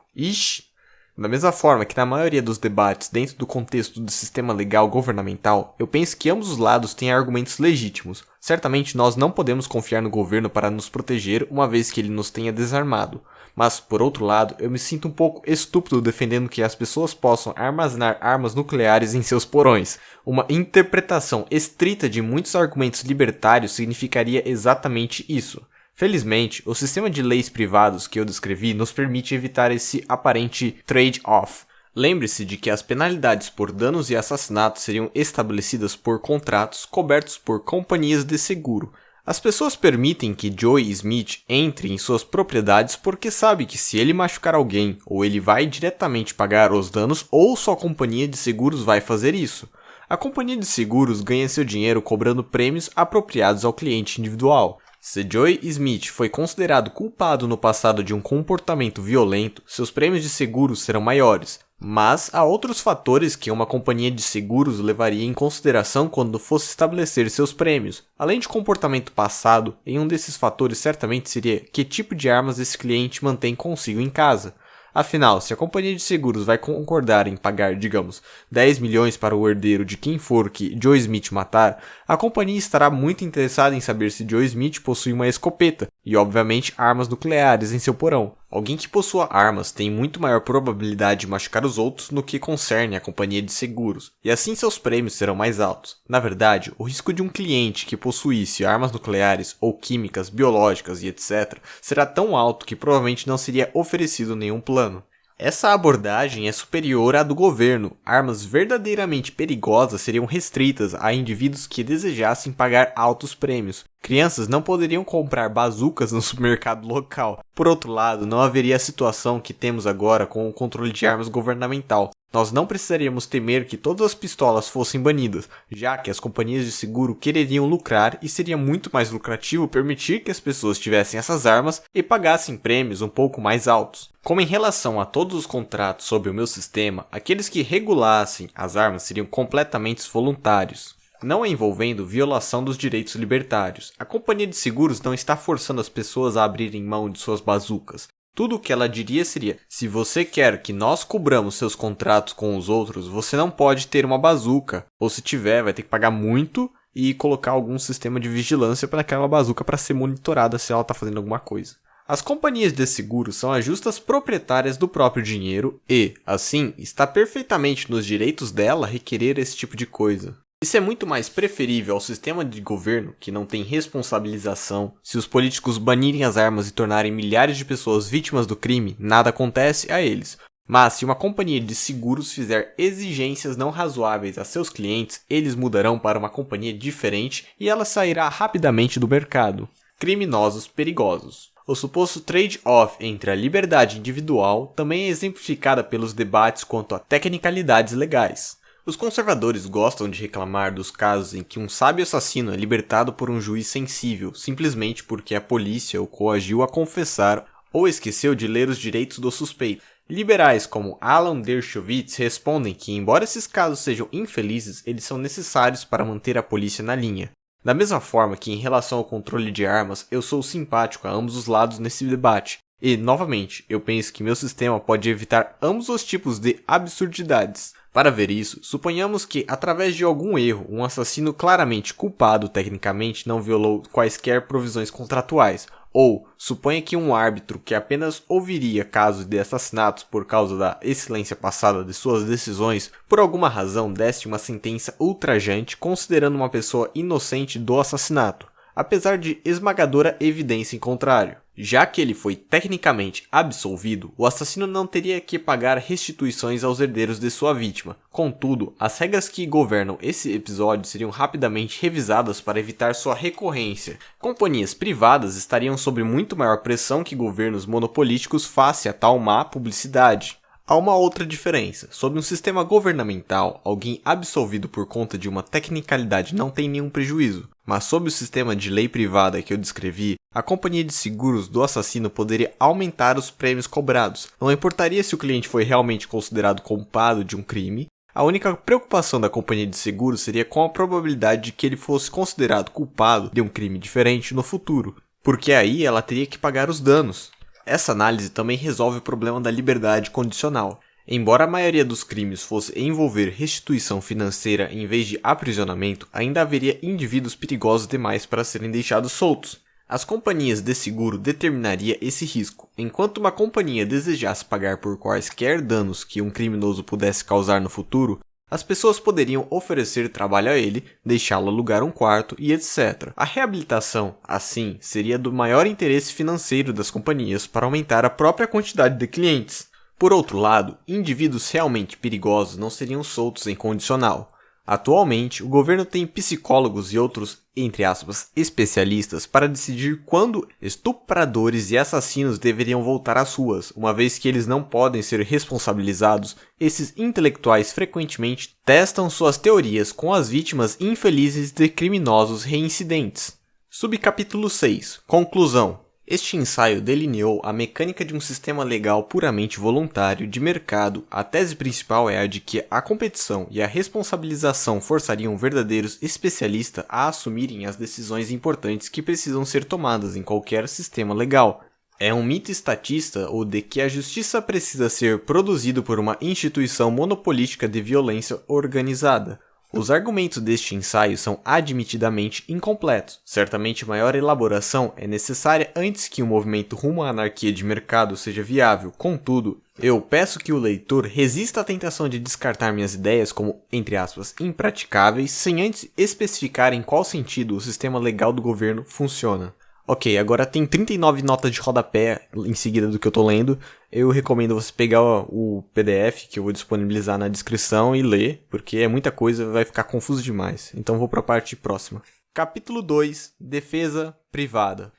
Da mesma forma que na maioria dos debates dentro do contexto do sistema legal governamental, eu penso que ambos os lados têm argumentos legítimos. Certamente nós não podemos confiar no governo para nos proteger uma vez que ele nos tenha desarmado. Mas, por outro lado, eu me sinto um pouco estúpido defendendo que as pessoas possam armazenar armas nucleares em seus porões. Uma interpretação estrita de muitos argumentos libertários significaria exatamente isso. Felizmente, o sistema de leis privados que eu descrevi nos permite evitar esse aparente trade-off. Lembre-se de que as penalidades por danos e assassinatos seriam estabelecidas por contratos cobertos por companhias de seguro. As pessoas permitem que Joey Smith entre em suas propriedades porque sabe que se ele machucar alguém, ou ele vai diretamente pagar os danos, ou sua companhia de seguros vai fazer isso. A companhia de seguros ganha seu dinheiro cobrando prêmios apropriados ao cliente individual. Se Joey Smith foi considerado culpado no passado de um comportamento violento, seus prêmios de seguros serão maiores. Mas há outros fatores que uma companhia de seguros levaria em consideração quando fosse estabelecer seus prêmios. Além de comportamento passado, em um desses fatores certamente seria que tipo de armas esse cliente mantém consigo em casa. Afinal, se a companhia de seguros vai concordar em pagar, digamos, 10 milhões para o herdeiro de quem for que Joe Smith matar, a companhia estará muito interessada em saber se Joe Smith possui uma escopeta e, obviamente, armas nucleares em seu porão. Alguém que possua armas tem muito maior probabilidade de machucar os outros no que concerne a companhia de seguros, e assim seus prêmios serão mais altos. Na verdade, o risco de um cliente que possuísse armas nucleares ou químicas, biológicas e etc. será tão alto que provavelmente não seria oferecido nenhum plano. Essa abordagem é superior à do governo. Armas verdadeiramente perigosas seriam restritas a indivíduos que desejassem pagar altos prêmios. Crianças não poderiam comprar bazucas no supermercado local. Por outro lado, não haveria a situação que temos agora com o controle de armas governamental. Nós não precisaríamos temer que todas as pistolas fossem banidas, já que as companhias de seguro quereriam lucrar e seria muito mais lucrativo permitir que as pessoas tivessem essas armas e pagassem prêmios um pouco mais altos. Como em relação a todos os contratos sob o meu sistema, aqueles que regulassem as armas seriam completamente voluntários, não envolvendo violação dos direitos libertários. A companhia de seguros não está forçando as pessoas a abrirem mão de suas bazucas. Tudo o que ela diria seria, se você quer que nós cobramos seus contratos com os outros, você não pode ter uma bazuca. Ou se tiver, vai ter que pagar muito e colocar algum sistema de vigilância para aquela bazuca para ser monitorada se ela está fazendo alguma coisa. As companhias de seguro são as justas proprietárias do próprio dinheiro e, assim, está perfeitamente nos direitos dela requerer esse tipo de coisa. Isso é muito mais preferível ao sistema de governo que não tem responsabilização. Se os políticos banirem as armas e tornarem milhares de pessoas vítimas do crime, nada acontece a eles. Mas se uma companhia de seguros fizer exigências não razoáveis a seus clientes, eles mudarão para uma companhia diferente e ela sairá rapidamente do mercado. Criminosos perigosos. O suposto trade-off entre a liberdade individual também é exemplificada pelos debates quanto a tecnicalidades legais. Os conservadores gostam de reclamar dos casos em que um sábio assassino é libertado por um juiz sensível, simplesmente porque a polícia o coagiu a confessar ou esqueceu de ler os direitos do suspeito. Liberais como Alan Dershowitz respondem que, embora esses casos sejam infelizes, eles são necessários para manter a polícia na linha. Da mesma forma que em relação ao controle de armas, eu sou simpático a ambos os lados nesse debate. E, novamente, eu penso que meu sistema pode evitar ambos os tipos de absurdidades. Para ver isso, suponhamos que, através de algum erro, um assassino claramente culpado tecnicamente não violou quaisquer provisões contratuais, ou suponha que um árbitro que apenas ouviria casos de assassinatos por causa da excelência passada de suas decisões, por alguma razão desse uma sentença ultrajante considerando uma pessoa inocente do assassinato, apesar de esmagadora evidência em contrário. Já que ele foi tecnicamente absolvido, o assassino não teria que pagar restituições aos herdeiros de sua vítima. Contudo, as regras que governam esse episódio seriam rapidamente revisadas para evitar sua recorrência. Companhias privadas estariam sob muito maior pressão que governos monopolísticos face a tal má publicidade. Há uma outra diferença. Sob um sistema governamental, alguém absolvido por conta de uma tecnicalidade não tem nenhum prejuízo. Mas sob o sistema de lei privada que eu descrevi, a companhia de seguros do assassino poderia aumentar os prêmios cobrados. Não importaria se o cliente foi realmente considerado culpado de um crime. A única preocupação da companhia de seguros seria com a probabilidade de que ele fosse considerado culpado de um crime diferente no futuro, porque aí ela teria que pagar os danos. Essa análise também resolve o problema da liberdade condicional. Embora a maioria dos crimes fosse envolver restituição financeira em vez de aprisionamento, ainda haveria indivíduos perigosos demais para serem deixados soltos. As companhias de seguro determinariam esse risco. Enquanto uma companhia desejasse pagar por quaisquer danos que um criminoso pudesse causar no futuro, as pessoas poderiam oferecer trabalho a ele, deixá-lo alugar um quarto e etc. A reabilitação, assim, seria do maior interesse financeiro das companhias para aumentar a própria quantidade de clientes. Por outro lado, indivíduos realmente perigosos não seriam soltos em condicional. Atualmente, o governo tem psicólogos e outros, entre aspas, especialistas para decidir quando estupradores e assassinos deveriam voltar às ruas, uma vez que eles não podem ser responsabilizados. Esses intelectuais frequentemente testam suas teorias com as vítimas infelizes de criminosos reincidentes. Subcapítulo 6. Conclusão. Este ensaio delineou a mecânica de um sistema legal puramente voluntário de mercado. A tese principal é a de que a competição e a responsabilização forçariam verdadeiros especialistas a assumirem as decisões importantes que precisam ser tomadas em qualquer sistema legal. É um mito estatista o de que a justiça precisa ser produzida por uma instituição monopolística de violência organizada. Os argumentos deste ensaio são admitidamente incompletos. Certamente maior elaboração é necessária antes que o movimento rumo à anarquia de mercado seja viável. Contudo, eu peço que o leitor resista à tentação de descartar minhas ideias como, entre aspas, impraticáveis, sem antes especificar em qual sentido o sistema legal do governo funciona. Ok, agora tem 39 notas de rodapé em seguida do que eu tô lendo. Eu recomendo você pegar o PDF que eu vou disponibilizar na descrição e ler, porque é muita coisa, vai ficar confuso demais. Então vou para a parte próxima. Capítulo 2. Defesa privada.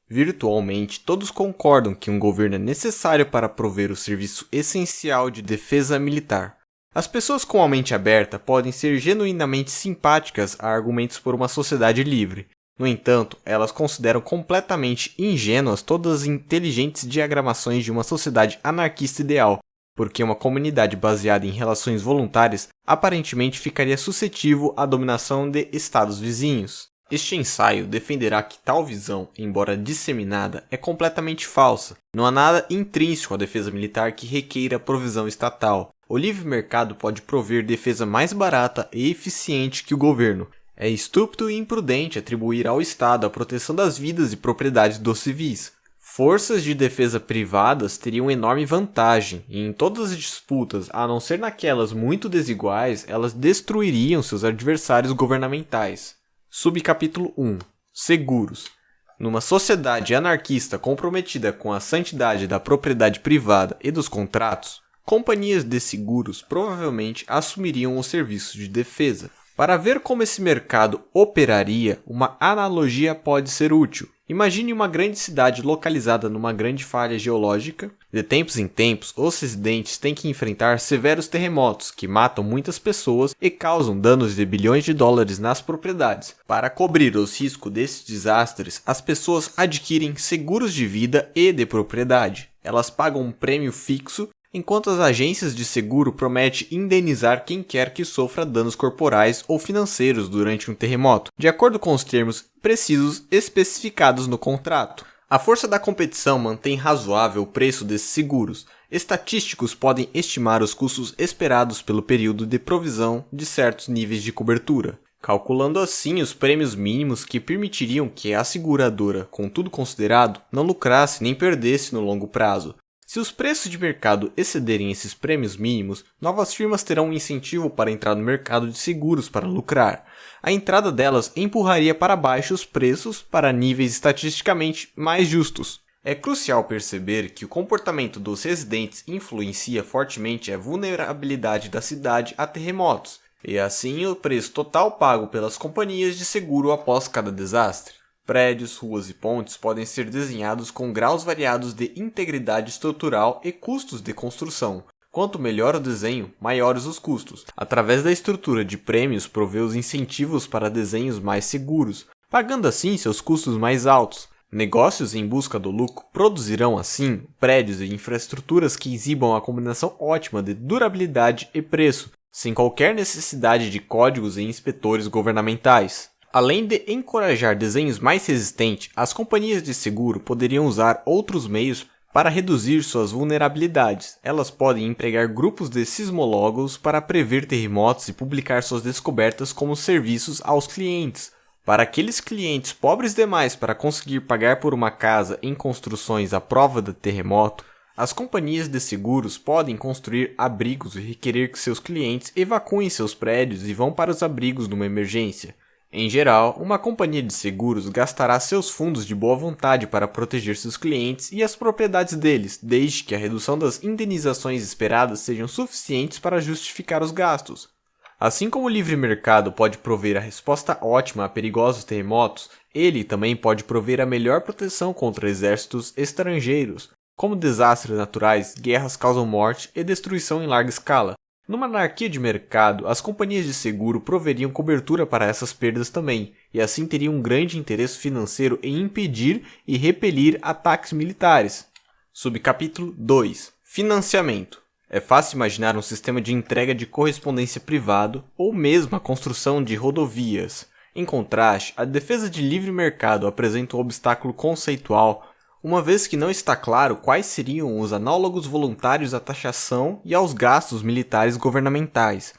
Virtualmente, todos concordam que um governo é necessário para prover o serviço essencial de defesa militar. As pessoas com a mente aberta podem ser genuinamente simpáticas a argumentos por uma sociedade livre. No entanto, elas consideram completamente ingênuas todas as inteligentes diagramações de uma sociedade anarquista ideal, porque uma comunidade baseada em relações voluntárias aparentemente ficaria suscetível à dominação de estados vizinhos. Este ensaio defenderá que tal visão, embora disseminada, é completamente falsa. Não há nada intrínseco à defesa militar que requeira provisão estatal. O livre mercado pode prover defesa mais barata e eficiente que o governo. É estúpido e imprudente atribuir ao Estado a proteção das vidas e propriedades dos civis. Forças de defesa privadas teriam enorme vantagem, e em todas as disputas, a não ser naquelas muito desiguais, elas destruiriam seus adversários governamentais. Subcapítulo 1. Seguros. Numa sociedade anarquista comprometida com a santidade da propriedade privada e dos contratos, companhias de seguros provavelmente assumiriam os serviços de defesa. Para ver como esse mercado operaria, uma analogia pode ser útil. Imagine uma grande cidade localizada numa grande falha geológica. De tempos em tempos, os residentes têm que enfrentar severos terremotos que matam muitas pessoas e causam danos de bilhões de dólares nas propriedades. Para cobrir os riscos desses desastres, as pessoas adquirem seguros de vida e de propriedade. Elas pagam um prêmio fixo, enquanto as agências de seguro prometem indenizar quem quer que sofra danos corporais ou financeiros durante um terremoto, de acordo com os termos precisos especificados no contrato. A força da competição mantém razoável o preço desses seguros. Estatísticos podem estimar os custos esperados pelo período de provisão de certos níveis de cobertura, calculando assim os prêmios mínimos que permitiriam que a seguradora, com tudo considerado, não lucrasse nem perdesse no longo prazo. Se os preços de mercado excederem esses prêmios mínimos, novas firmas terão um incentivo para entrar no mercado de seguros para lucrar. A entrada delas empurraria para baixo os preços para níveis estatisticamente mais justos. É crucial perceber que o comportamento dos residentes influencia fortemente a vulnerabilidade da cidade a terremotos, e assim o preço total pago pelas companhias de seguro após cada desastre. Prédios, ruas e pontes podem ser desenhados com graus variados de integridade estrutural e custos de construção. Quanto melhor o desenho, maiores os custos. Através da estrutura de prêmios provê os incentivos para desenhos mais seguros, pagando assim seus custos mais altos. Negócios em busca do lucro produzirão assim prédios e infraestruturas que exibam a combinação ótima de durabilidade e preço, sem qualquer necessidade de códigos e inspetores governamentais. Além de encorajar desenhos mais resistentes, as companhias de seguro poderiam usar outros meios para reduzir suas vulnerabilidades. Elas podem empregar grupos de sismólogos para prever terremotos e publicar suas descobertas como serviços aos clientes. Para aqueles clientes pobres demais para conseguir pagar por uma casa em construções à prova de terremoto, as companhias de seguros podem construir abrigos e requerer que seus clientes evacuem seus prédios e vão para os abrigos numa emergência. Em geral, uma companhia de seguros gastará seus fundos de boa vontade para proteger seus clientes e as propriedades deles, desde que a redução das indenizações esperadas sejam suficientes para justificar os gastos. Assim como o livre mercado pode prover a resposta ótima a perigosos terremotos, ele também pode prover a melhor proteção contra exércitos estrangeiros. Como desastres naturais, guerras causam morte e destruição em larga escala. Numa anarquia de mercado, as companhias de seguro proveriam cobertura para essas perdas também, e assim teriam um grande interesse financeiro em impedir e repelir ataques militares. Subcapítulo 2. Financiamento. É fácil imaginar um sistema de entrega de correspondência privado ou mesmo a construção de rodovias. Em contraste, a defesa de livre mercado apresenta um obstáculo conceitual, uma vez que não está claro quais seriam os análogos voluntários à taxação e aos gastos militares governamentais.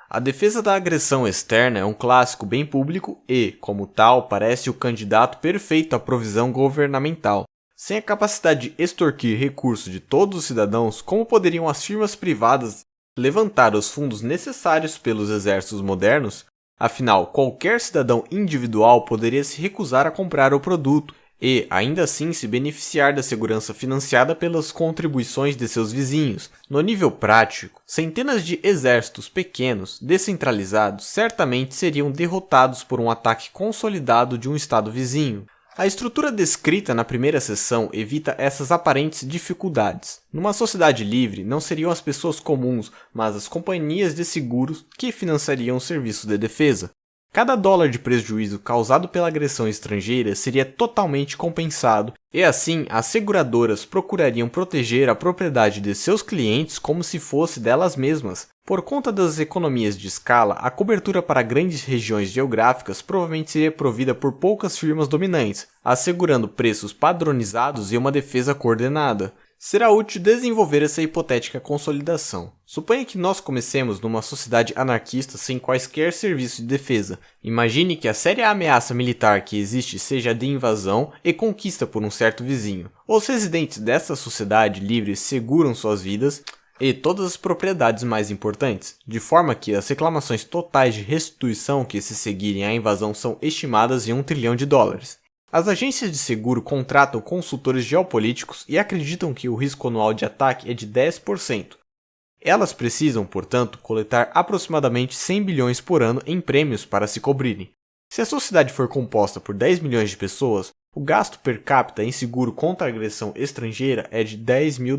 A defesa da agressão externa é um clássico bem público e, como tal, parece o candidato perfeito à provisão governamental. Sem a capacidade de extorquir recursos de todos os cidadãos, como poderiam as firmas privadas levantar os fundos necessários pelos exércitos modernos? Afinal, qualquer cidadão individual poderia se recusar a comprar o produto e, ainda assim, se beneficiar da segurança financiada pelas contribuições de seus vizinhos. No nível prático, centenas de exércitos pequenos, descentralizados, certamente seriam derrotados por um ataque consolidado de um estado vizinho. A estrutura descrita na primeira seção evita essas aparentes dificuldades. Numa sociedade livre, não seriam as pessoas comuns, mas as companhias de seguros que financiariam os serviços de defesa. Cada dólar de prejuízo causado pela agressão estrangeira seria totalmente compensado, e assim as seguradoras procurariam proteger a propriedade de seus clientes como se fosse delas mesmas. Por conta das economias de escala, a cobertura para grandes regiões geográficas provavelmente seria provida por poucas firmas dominantes, assegurando preços padronizados e uma defesa coordenada. Será útil desenvolver essa hipotética consolidação. Suponha que nós comecemos numa sociedade anarquista sem quaisquer serviços de defesa. Imagine que a séria ameaça militar que existe seja a de invasão e conquista por um certo vizinho. Os residentes dessa sociedade livre seguram suas vidas e todas as propriedades mais importantes, de forma que as reclamações totais de restituição que se seguirem à invasão são estimadas em US$ 1 trilhão. As agências de seguro contratam consultores geopolíticos e acreditam que o risco anual de ataque é de 10%. Elas precisam, portanto, coletar aproximadamente 100 bilhões por ano em prêmios para se cobrirem. Se a sociedade for composta por 10 milhões de pessoas, o gasto per capita em seguro contra a agressão estrangeira é de US$ 10 mil.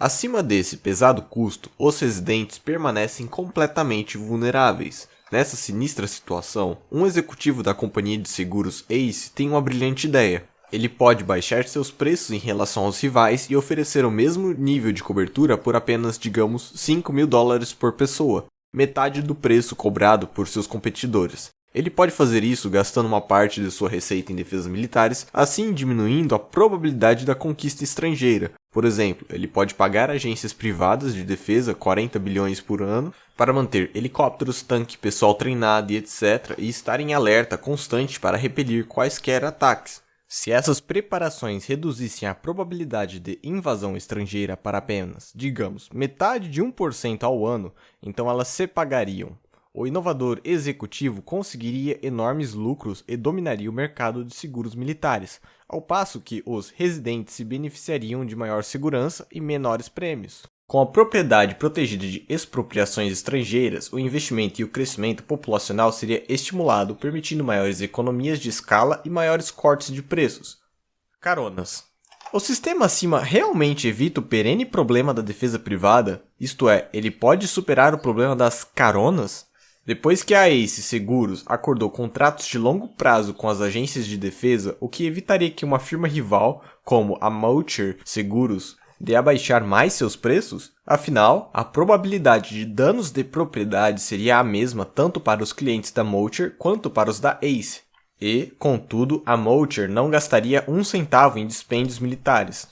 Acima desse pesado custo, os residentes permanecem completamente vulneráveis. Nessa sinistra situação, um executivo da companhia de seguros Ace tem uma brilhante ideia. Ele pode baixar seus preços em relação aos rivais e oferecer o mesmo nível de cobertura por apenas, digamos, US$ 5 mil por pessoa, metade do preço cobrado por seus competidores. Ele pode fazer isso gastando uma parte de sua receita em defesas militares, assim diminuindo a probabilidade da conquista estrangeira. Por exemplo, ele pode pagar agências privadas de defesa 40 bilhões por ano para manter helicópteros, tanque, pessoal treinado e etc. e estar em alerta constante para repelir quaisquer ataques. Se essas preparações reduzissem a probabilidade de invasão estrangeira para apenas, digamos, metade de 1% ao ano, então elas se pagariam. O inovador executivo conseguiria enormes lucros e dominaria o mercado de seguros militares, ao passo que os residentes se beneficiariam de maior segurança e menores prêmios. Com a propriedade protegida de expropriações estrangeiras, o investimento e o crescimento populacional seria estimulado, permitindo maiores economias de escala e maiores cortes de preços. Caronas. O sistema acima realmente evita o perene problema da defesa privada? Isto é, ele pode superar o problema das caronas? Depois que a Ace Seguros acordou contratos de longo prazo com as agências de defesa, o que evitaria que uma firma rival, como a Moucher Seguros, de abaixar mais seus preços? Afinal, a probabilidade de danos de propriedade seria a mesma tanto para os clientes da Moucher quanto para os da Ace. E, contudo, a Moucher não gastaria um centavo em dispêndios militares.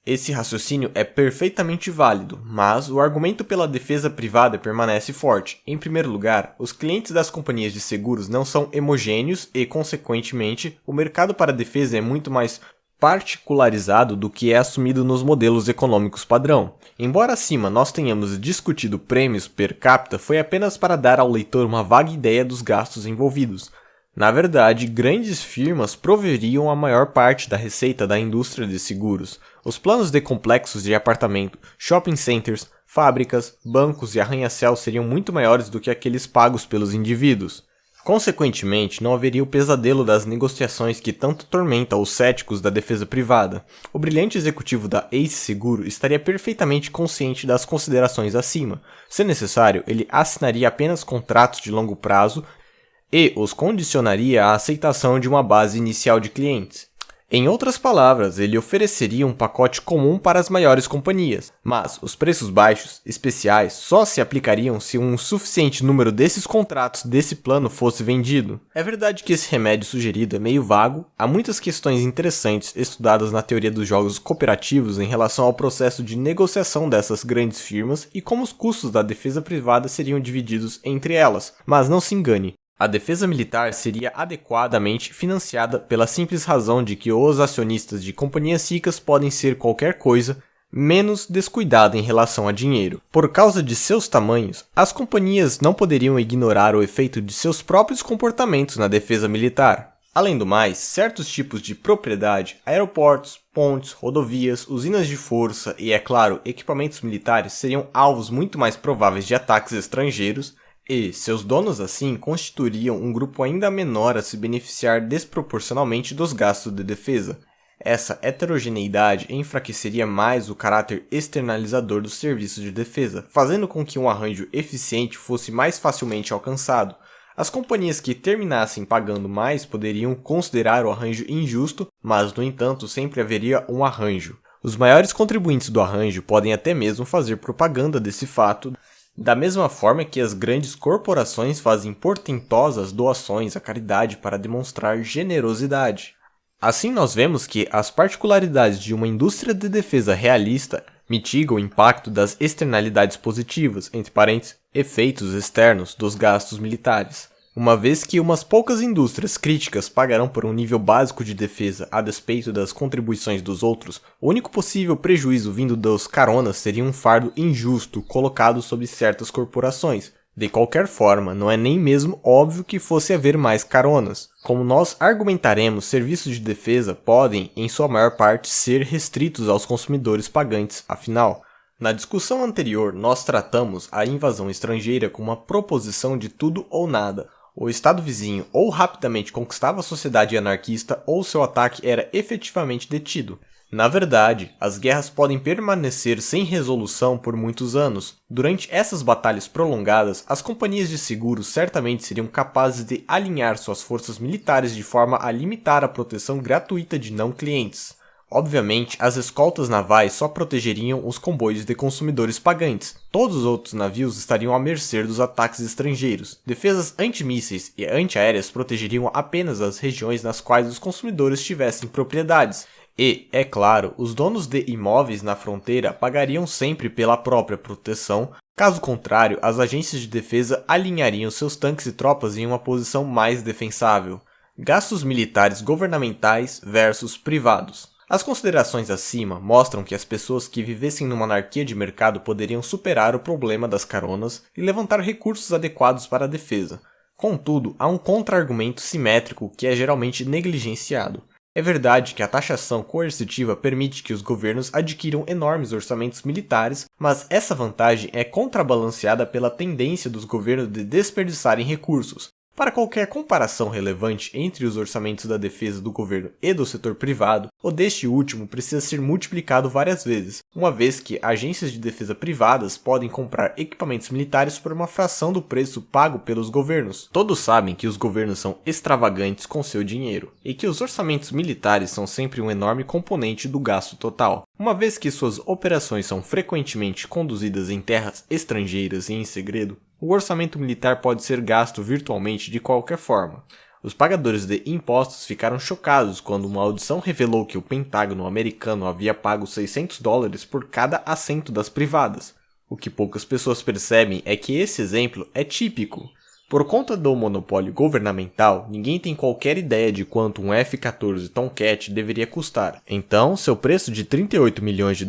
Esse raciocínio é perfeitamente válido, mas o argumento pela defesa privada permanece forte. Em primeiro lugar, os clientes das companhias de seguros não são homogêneos e, consequentemente, o mercado para a defesa é muito mais particularizado do que é assumido nos modelos econômicos padrão. Embora acima nós tenhamos discutido prêmios per capita, foi apenas para dar ao leitor uma vaga ideia dos gastos envolvidos. Na verdade, grandes firmas proveriam a maior parte da receita da indústria de seguros. Os planos de complexos de apartamento, shopping centers, fábricas, bancos e arranha-céus seriam muito maiores do que aqueles pagos pelos indivíduos. Consequentemente, não haveria o pesadelo das negociações que tanto tormenta os céticos da defesa privada. O brilhante executivo da Ace Seguro estaria perfeitamente consciente das considerações acima. Se necessário, ele assinaria apenas contratos de longo prazo e os condicionaria à aceitação de uma base inicial de clientes. Em outras palavras, ele ofereceria um pacote comum para as maiores companhias, mas os preços baixos, especiais, só se aplicariam se um suficiente número desses contratos desse plano fosse vendido. É verdade que esse remédio sugerido é meio vago, há muitas questões interessantes estudadas na teoria dos jogos cooperativos em relação ao processo de negociação dessas grandes firmas e como os custos da defesa privada seriam divididos entre elas, mas não se engane. A defesa militar seria adequadamente financiada pela simples razão de que os acionistas de companhias ricas podem ser qualquer coisa menos descuidada em relação a dinheiro. Por causa de seus tamanhos, as companhias não poderiam ignorar o efeito de seus próprios comportamentos na defesa militar. Além do mais, certos tipos de propriedade, aeroportos, pontes, rodovias, usinas de força e, é claro, equipamentos militares seriam alvos muito mais prováveis de ataques estrangeiros, e seus donos assim constituiriam um grupo ainda menor a se beneficiar desproporcionalmente dos gastos de defesa. Essa heterogeneidade enfraqueceria mais o caráter externalizador dos serviços de defesa, fazendo com que um arranjo eficiente fosse mais facilmente alcançado. As companhias que terminassem pagando mais poderiam considerar o arranjo injusto, mas no entanto sempre haveria um arranjo. Os maiores contribuintes do arranjo podem até mesmo fazer propaganda desse fato, da mesma forma que as grandes corporações fazem portentosas doações à caridade para demonstrar generosidade. Assim nós vemos que as particularidades de uma indústria de defesa realista mitigam o impacto das externalidades positivas, entre parênteses, efeitos externos dos gastos militares. Uma vez que umas poucas indústrias críticas pagarão por um nível básico de defesa a despeito das contribuições dos outros, o único possível prejuízo vindo dos caronas seria um fardo injusto colocado sobre certas corporações. De qualquer forma, não é nem mesmo óbvio que fosse haver mais caronas. Como nós argumentaremos, serviços de defesa podem, em sua maior parte, ser restritos aos consumidores pagantes, afinal. Na discussão anterior, nós tratamos a invasão estrangeira como uma proposição de tudo ou nada. O estado vizinho ou rapidamente conquistava a sociedade anarquista ou seu ataque era efetivamente detido. Na verdade, as guerras podem permanecer sem resolução por muitos anos. Durante essas batalhas prolongadas, as companhias de seguros certamente seriam capazes de alinhar suas forças militares de forma a limitar a proteção gratuita de não clientes. Obviamente, as escoltas navais só protegeriam os comboios de consumidores pagantes. Todos os outros navios estariam à mercê dos ataques estrangeiros. Defesas antimísseis e antiaéreas protegeriam apenas as regiões nas quais os consumidores tivessem propriedades. E, é claro, os donos de imóveis na fronteira pagariam sempre pela própria proteção. Caso contrário, as agências de defesa alinhariam seus tanques e tropas em uma posição mais defensável. Gastos militares governamentais versus privados. As considerações acima mostram que as pessoas que vivessem numa anarquia de mercado poderiam superar o problema das caronas e levantar recursos adequados para a defesa. Contudo, há um contra-argumento simétrico que é geralmente negligenciado. É verdade que a taxação coercitiva permite que os governos adquiram enormes orçamentos militares, mas essa vantagem é contrabalanceada pela tendência dos governos de desperdiçarem recursos. Para qualquer comparação relevante entre os orçamentos da defesa do governo e do setor privado, o deste último precisa ser multiplicado várias vezes, uma vez que agências de defesa privadas podem comprar equipamentos militares por uma fração do preço pago pelos governos. Todos sabem que os governos são extravagantes com seu dinheiro, e que os orçamentos militares são sempre um enorme componente do gasto total. Uma vez que suas operações são frequentemente conduzidas em terras estrangeiras e em segredo, o orçamento militar pode ser gasto virtualmente de qualquer forma. Os pagadores de impostos ficaram chocados quando uma audição revelou que o Pentágono americano havia pago $600 por cada assento das privadas. O que poucas pessoas percebem é que esse exemplo é típico. Por conta do monopólio governamental, ninguém tem qualquer ideia de quanto um F-14 Tomcat deveria custar. Então, seu preço de $38 milhões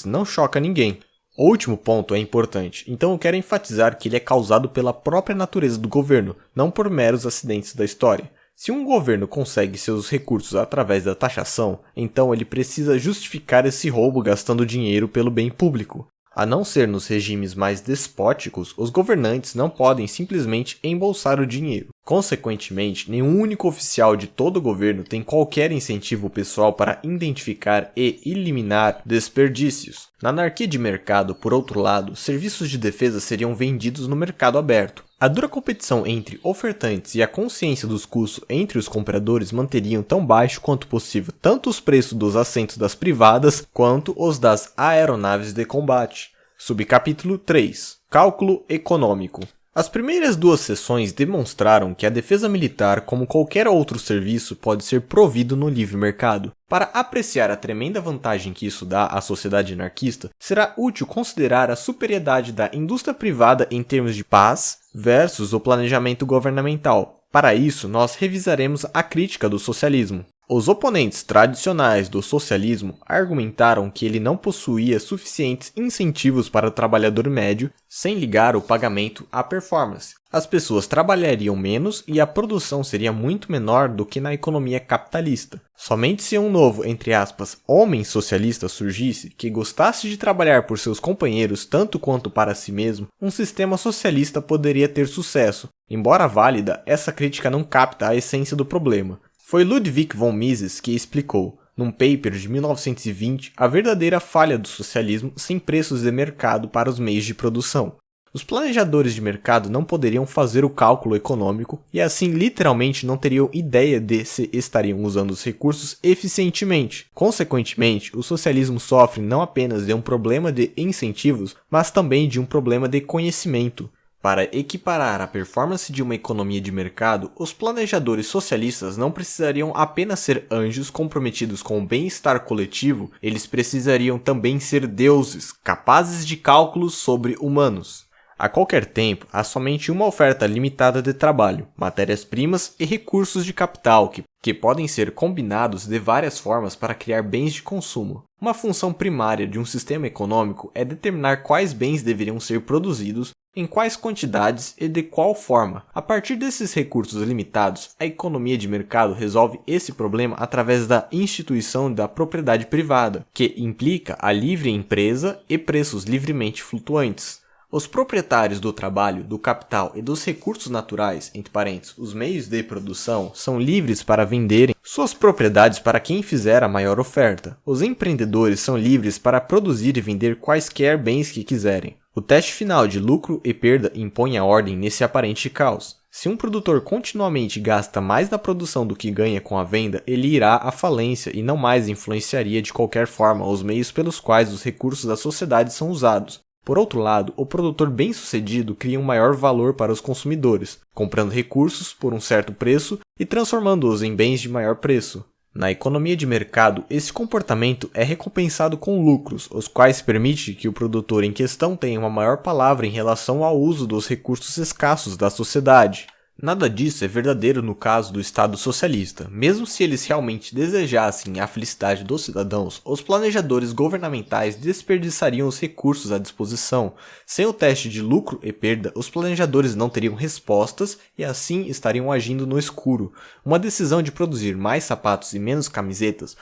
não choca ninguém. O último ponto é importante, então eu quero enfatizar que ele é causado pela própria natureza do governo, não por meros acidentes da história. Se um governo consegue seus recursos através da taxação, então ele precisa justificar esse roubo gastando dinheiro pelo bem público. A não ser nos regimes mais despóticos, os governantes não podem simplesmente embolsar o dinheiro. Consequentemente, nenhum único oficial de todo o governo tem qualquer incentivo pessoal para identificar e eliminar desperdícios. Na anarquia de mercado, por outro lado, serviços de defesa seriam vendidos no mercado aberto. A dura competição entre ofertantes e a consciência dos custos entre os compradores manteriam tão baixo quanto possível tanto os preços dos assentos das privadas quanto os das aeronaves de combate. Subcapítulo 3. Cálculo econômico. As primeiras duas seções demonstraram que a defesa militar, como qualquer outro serviço, pode ser provido no livre mercado. Para apreciar a tremenda vantagem que isso dá à sociedade anarquista, será útil considerar a superioridade da indústria privada em termos de paz versus o planejamento governamental. Para isso, nós revisaremos a crítica do socialismo. Os oponentes tradicionais do socialismo argumentaram que ele não possuía suficientes incentivos para o trabalhador médio, sem ligar o pagamento à performance. As pessoas trabalhariam menos e a produção seria muito menor do que na economia capitalista. Somente se um novo, entre aspas, homem socialista surgisse, que gostasse de trabalhar por seus companheiros tanto quanto para si mesmo, um sistema socialista poderia ter sucesso. Embora válida, essa crítica não capta a essência do problema. Foi Ludwig von Mises que explicou, num paper de 1920, a verdadeira falha do socialismo sem preços de mercado para os meios de produção. Os planejadores de mercado não poderiam fazer o cálculo econômico e assim literalmente não teriam ideia de se estariam usando os recursos eficientemente. Consequentemente, o socialismo sofre não apenas de um problema de incentivos, mas também de um problema de conhecimento. Para equiparar a performance de uma economia de mercado, os planejadores socialistas não precisariam apenas ser anjos comprometidos com o bem-estar coletivo, eles precisariam também ser deuses, capazes de cálculos sobre humanos. A qualquer tempo, há somente uma oferta limitada de trabalho, matérias-primas e recursos de capital que podem ser combinados de várias formas para criar bens de consumo. Uma função primária de um sistema econômico é determinar quais bens deveriam ser produzidos, em quais quantidades e de qual forma. A partir desses recursos limitados, a economia de mercado resolve esse problema através da instituição da propriedade privada, que implica a livre empresa e preços livremente flutuantes. Os proprietários do trabalho, do capital e dos recursos naturais, entre parênteses, os meios de produção, são livres para venderem suas propriedades para quem fizer a maior oferta. Os empreendedores são livres para produzir e vender quaisquer bens que quiserem. O teste final de lucro e perda impõe a ordem nesse aparente caos. Se um produtor continuamente gasta mais na produção do que ganha com a venda, ele irá à falência e não mais influenciaria de qualquer forma os meios pelos quais os recursos da sociedade são usados. Por outro lado, o produtor bem-sucedido cria um maior valor para os consumidores, comprando recursos por um certo preço e transformando-os em bens de maior preço. Na economia de mercado, esse comportamento é recompensado com lucros, os quais permitem que o produtor em questão tenha uma maior palavra em relação ao uso dos recursos escassos da sociedade. Nada disso é verdadeiro no caso do Estado socialista. Mesmo se eles realmente desejassem a felicidade dos cidadãos, os planejadores governamentais desperdiçariam os recursos à disposição. Sem o teste de lucro e perda, os planejadores não teriam respostas e assim estariam agindo no escuro. Uma decisão de produzir mais sapatos e menos camisetas,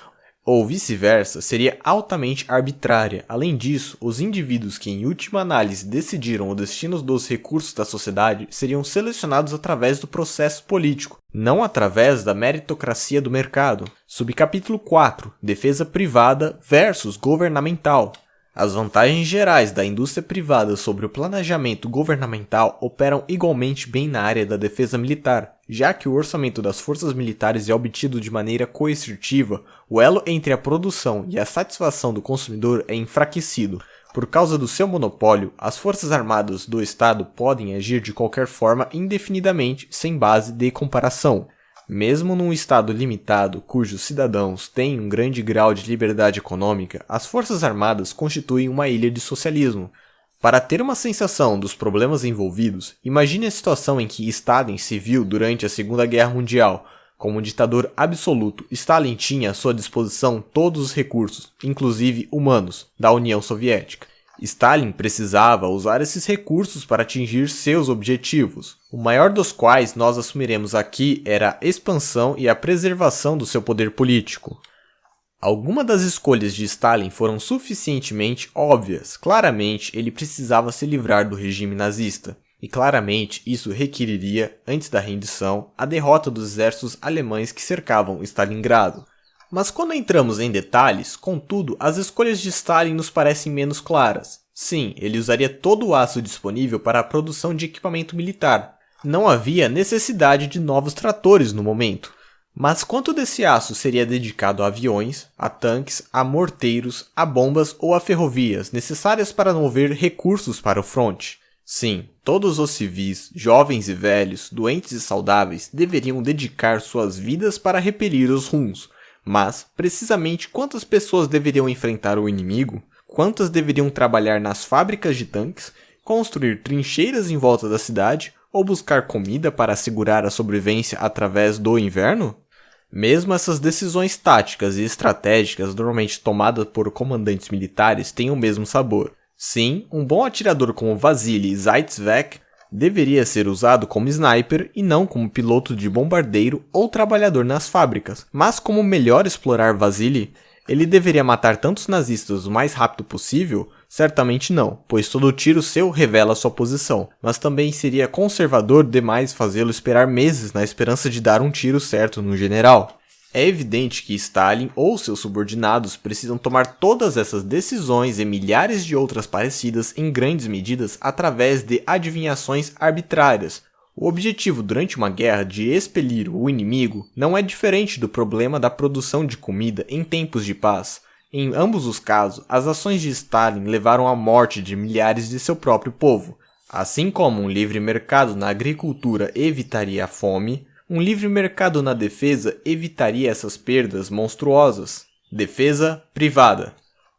ou vice-versa, seria altamente arbitrária. Além disso, os indivíduos que em última análise decidiram o destino dos recursos da sociedade seriam selecionados através do processo político, não através da meritocracia do mercado. Subcapítulo 4. Defesa privada versus governamental. As vantagens gerais da indústria privada sobre o planejamento governamental operam igualmente bem na área da defesa militar, já que o orçamento das forças militares é obtido de maneira coercitiva, o elo entre a produção e a satisfação do consumidor é enfraquecido. Por causa do seu monopólio, as forças armadas do Estado podem agir de qualquer forma indefinidamente, sem base de comparação. Mesmo num Estado limitado, cujos cidadãos têm um grande grau de liberdade econômica, as Forças Armadas constituem uma ilha de socialismo. Para ter uma sensação dos problemas envolvidos, imagine a situação em que Stalin se viu durante a Segunda Guerra Mundial. Como um ditador absoluto, Stalin tinha à sua disposição todos os recursos, inclusive humanos, da União Soviética. Stalin precisava usar esses recursos para atingir seus objetivos, o maior dos quais nós assumiremos aqui era a expansão e a preservação do seu poder político. Algumas das escolhas de Stalin foram suficientemente óbvias. Claramente, ele precisava se livrar do regime nazista, e claramente isso requeriria, antes da rendição, a derrota dos exércitos alemães que cercavam Stalingrado. Mas quando entramos em detalhes, contudo, as escolhas de Stalin nos parecem menos claras. Sim, ele usaria todo o aço disponível para a produção de equipamento militar. Não havia necessidade de novos tratores no momento. Mas quanto desse aço seria dedicado a aviões, a tanques, a morteiros, a bombas ou a ferrovias necessárias para mover recursos para o fronte? Sim, todos os civis, jovens e velhos, doentes e saudáveis, deveriam dedicar suas vidas para repelir os Huns. Mas, precisamente, quantas pessoas deveriam enfrentar o inimigo? Quantas deveriam trabalhar nas fábricas de tanques, construir trincheiras em volta da cidade ou buscar comida para assegurar a sobrevivência através do inverno? Mesmo essas decisões táticas e estratégicas normalmente tomadas por comandantes militares têm o mesmo sabor. Sim, um bom atirador como Vasily Zaitsevek deveria ser usado como sniper e não como piloto de bombardeiro ou trabalhador nas fábricas. Mas como melhor explorar Vasily, ele deveria matar tantos nazistas o mais rápido possível? Certamente não, pois todo tiro seu revela sua posição, mas também seria conservador demais fazê-lo esperar meses na esperança de dar um tiro certo no general. É evidente que Stalin ou seus subordinados precisam tomar todas essas decisões e milhares de outras parecidas em grandes medidas através de adivinhações arbitrárias. O objetivo durante uma guerra de expelir o inimigo não é diferente do problema da produção de comida em tempos de paz. Em ambos os casos, as ações de Stalin levaram à morte de milhares de seu próprio povo. Assim como um livre mercado na agricultura evitaria a fome, um livre mercado na defesa evitaria essas perdas monstruosas. Defesa privada.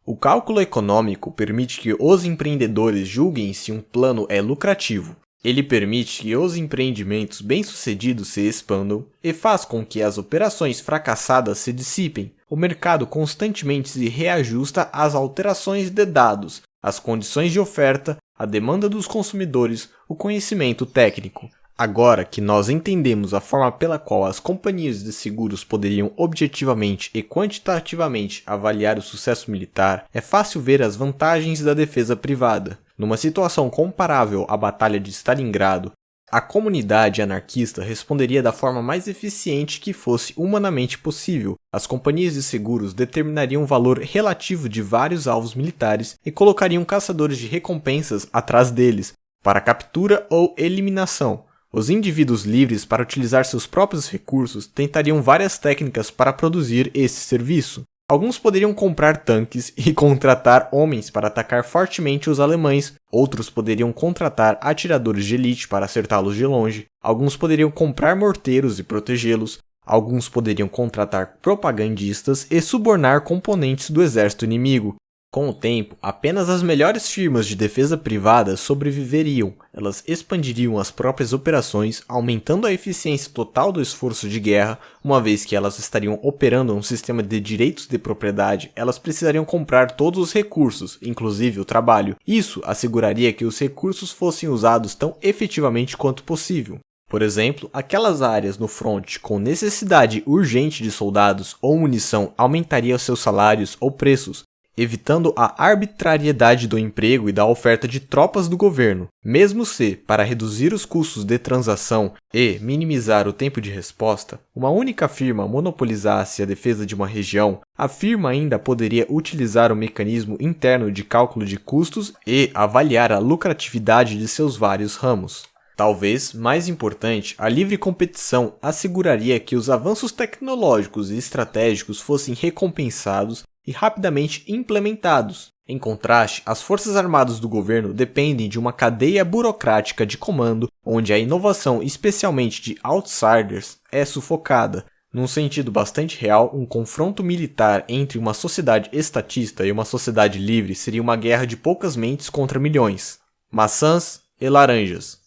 O cálculo econômico permite que os empreendedores julguem se um plano é lucrativo. Ele permite que os empreendimentos bem-sucedidos se expandam e faz com que as operações fracassadas se dissipem. O mercado constantemente se reajusta às alterações de dados, às condições de oferta, à demanda dos consumidores, o conhecimento técnico. Agora que nós entendemos a forma pela qual as companhias de seguros poderiam objetivamente e quantitativamente avaliar o sucesso militar, é fácil ver as vantagens da defesa privada. Numa situação comparável à Batalha de Stalingrado, a comunidade anarquista responderia da forma mais eficiente que fosse humanamente possível. As companhias de seguros determinariam o valor relativo de vários alvos militares e colocariam caçadores de recompensas atrás deles, para captura ou eliminação. Os indivíduos livres para utilizar seus próprios recursos tentariam várias técnicas para produzir esse serviço. Alguns poderiam comprar tanques e contratar homens para atacar fortemente os alemães, outros poderiam contratar atiradores de elite para acertá-los de longe, alguns poderiam comprar morteiros e protegê-los, alguns poderiam contratar propagandistas e subornar componentes do exército inimigo. Com o tempo, apenas as melhores firmas de defesa privada sobreviveriam. Elas expandiriam as próprias operações, aumentando a eficiência total do esforço de guerra. Uma vez que elas estariam operando um sistema de direitos de propriedade, elas precisariam comprar todos os recursos, inclusive o trabalho. Isso asseguraria que os recursos fossem usados tão efetivamente quanto possível. Por exemplo, aquelas áreas no fronte com necessidade urgente de soldados ou munição aumentariam seus salários ou preços, evitando a arbitrariedade do emprego e da oferta de tropas do governo. Mesmo se, para reduzir os custos de transação e minimizar o tempo de resposta, uma única firma monopolizasse a defesa de uma região, a firma ainda poderia utilizar o mecanismo interno de cálculo de custos e avaliar a lucratividade de seus vários ramos. Talvez, mais importante, a livre competição asseguraria que os avanços tecnológicos e estratégicos fossem recompensados e rapidamente implementados. Em contraste, as forças armadas do governo dependem de uma cadeia burocrática de comando, onde a inovação, especialmente de outsiders, é sufocada. Num sentido bastante real, um confronto militar entre uma sociedade estatista e uma sociedade livre seria uma guerra de poucas mentes contra milhões. Maçãs e laranjas.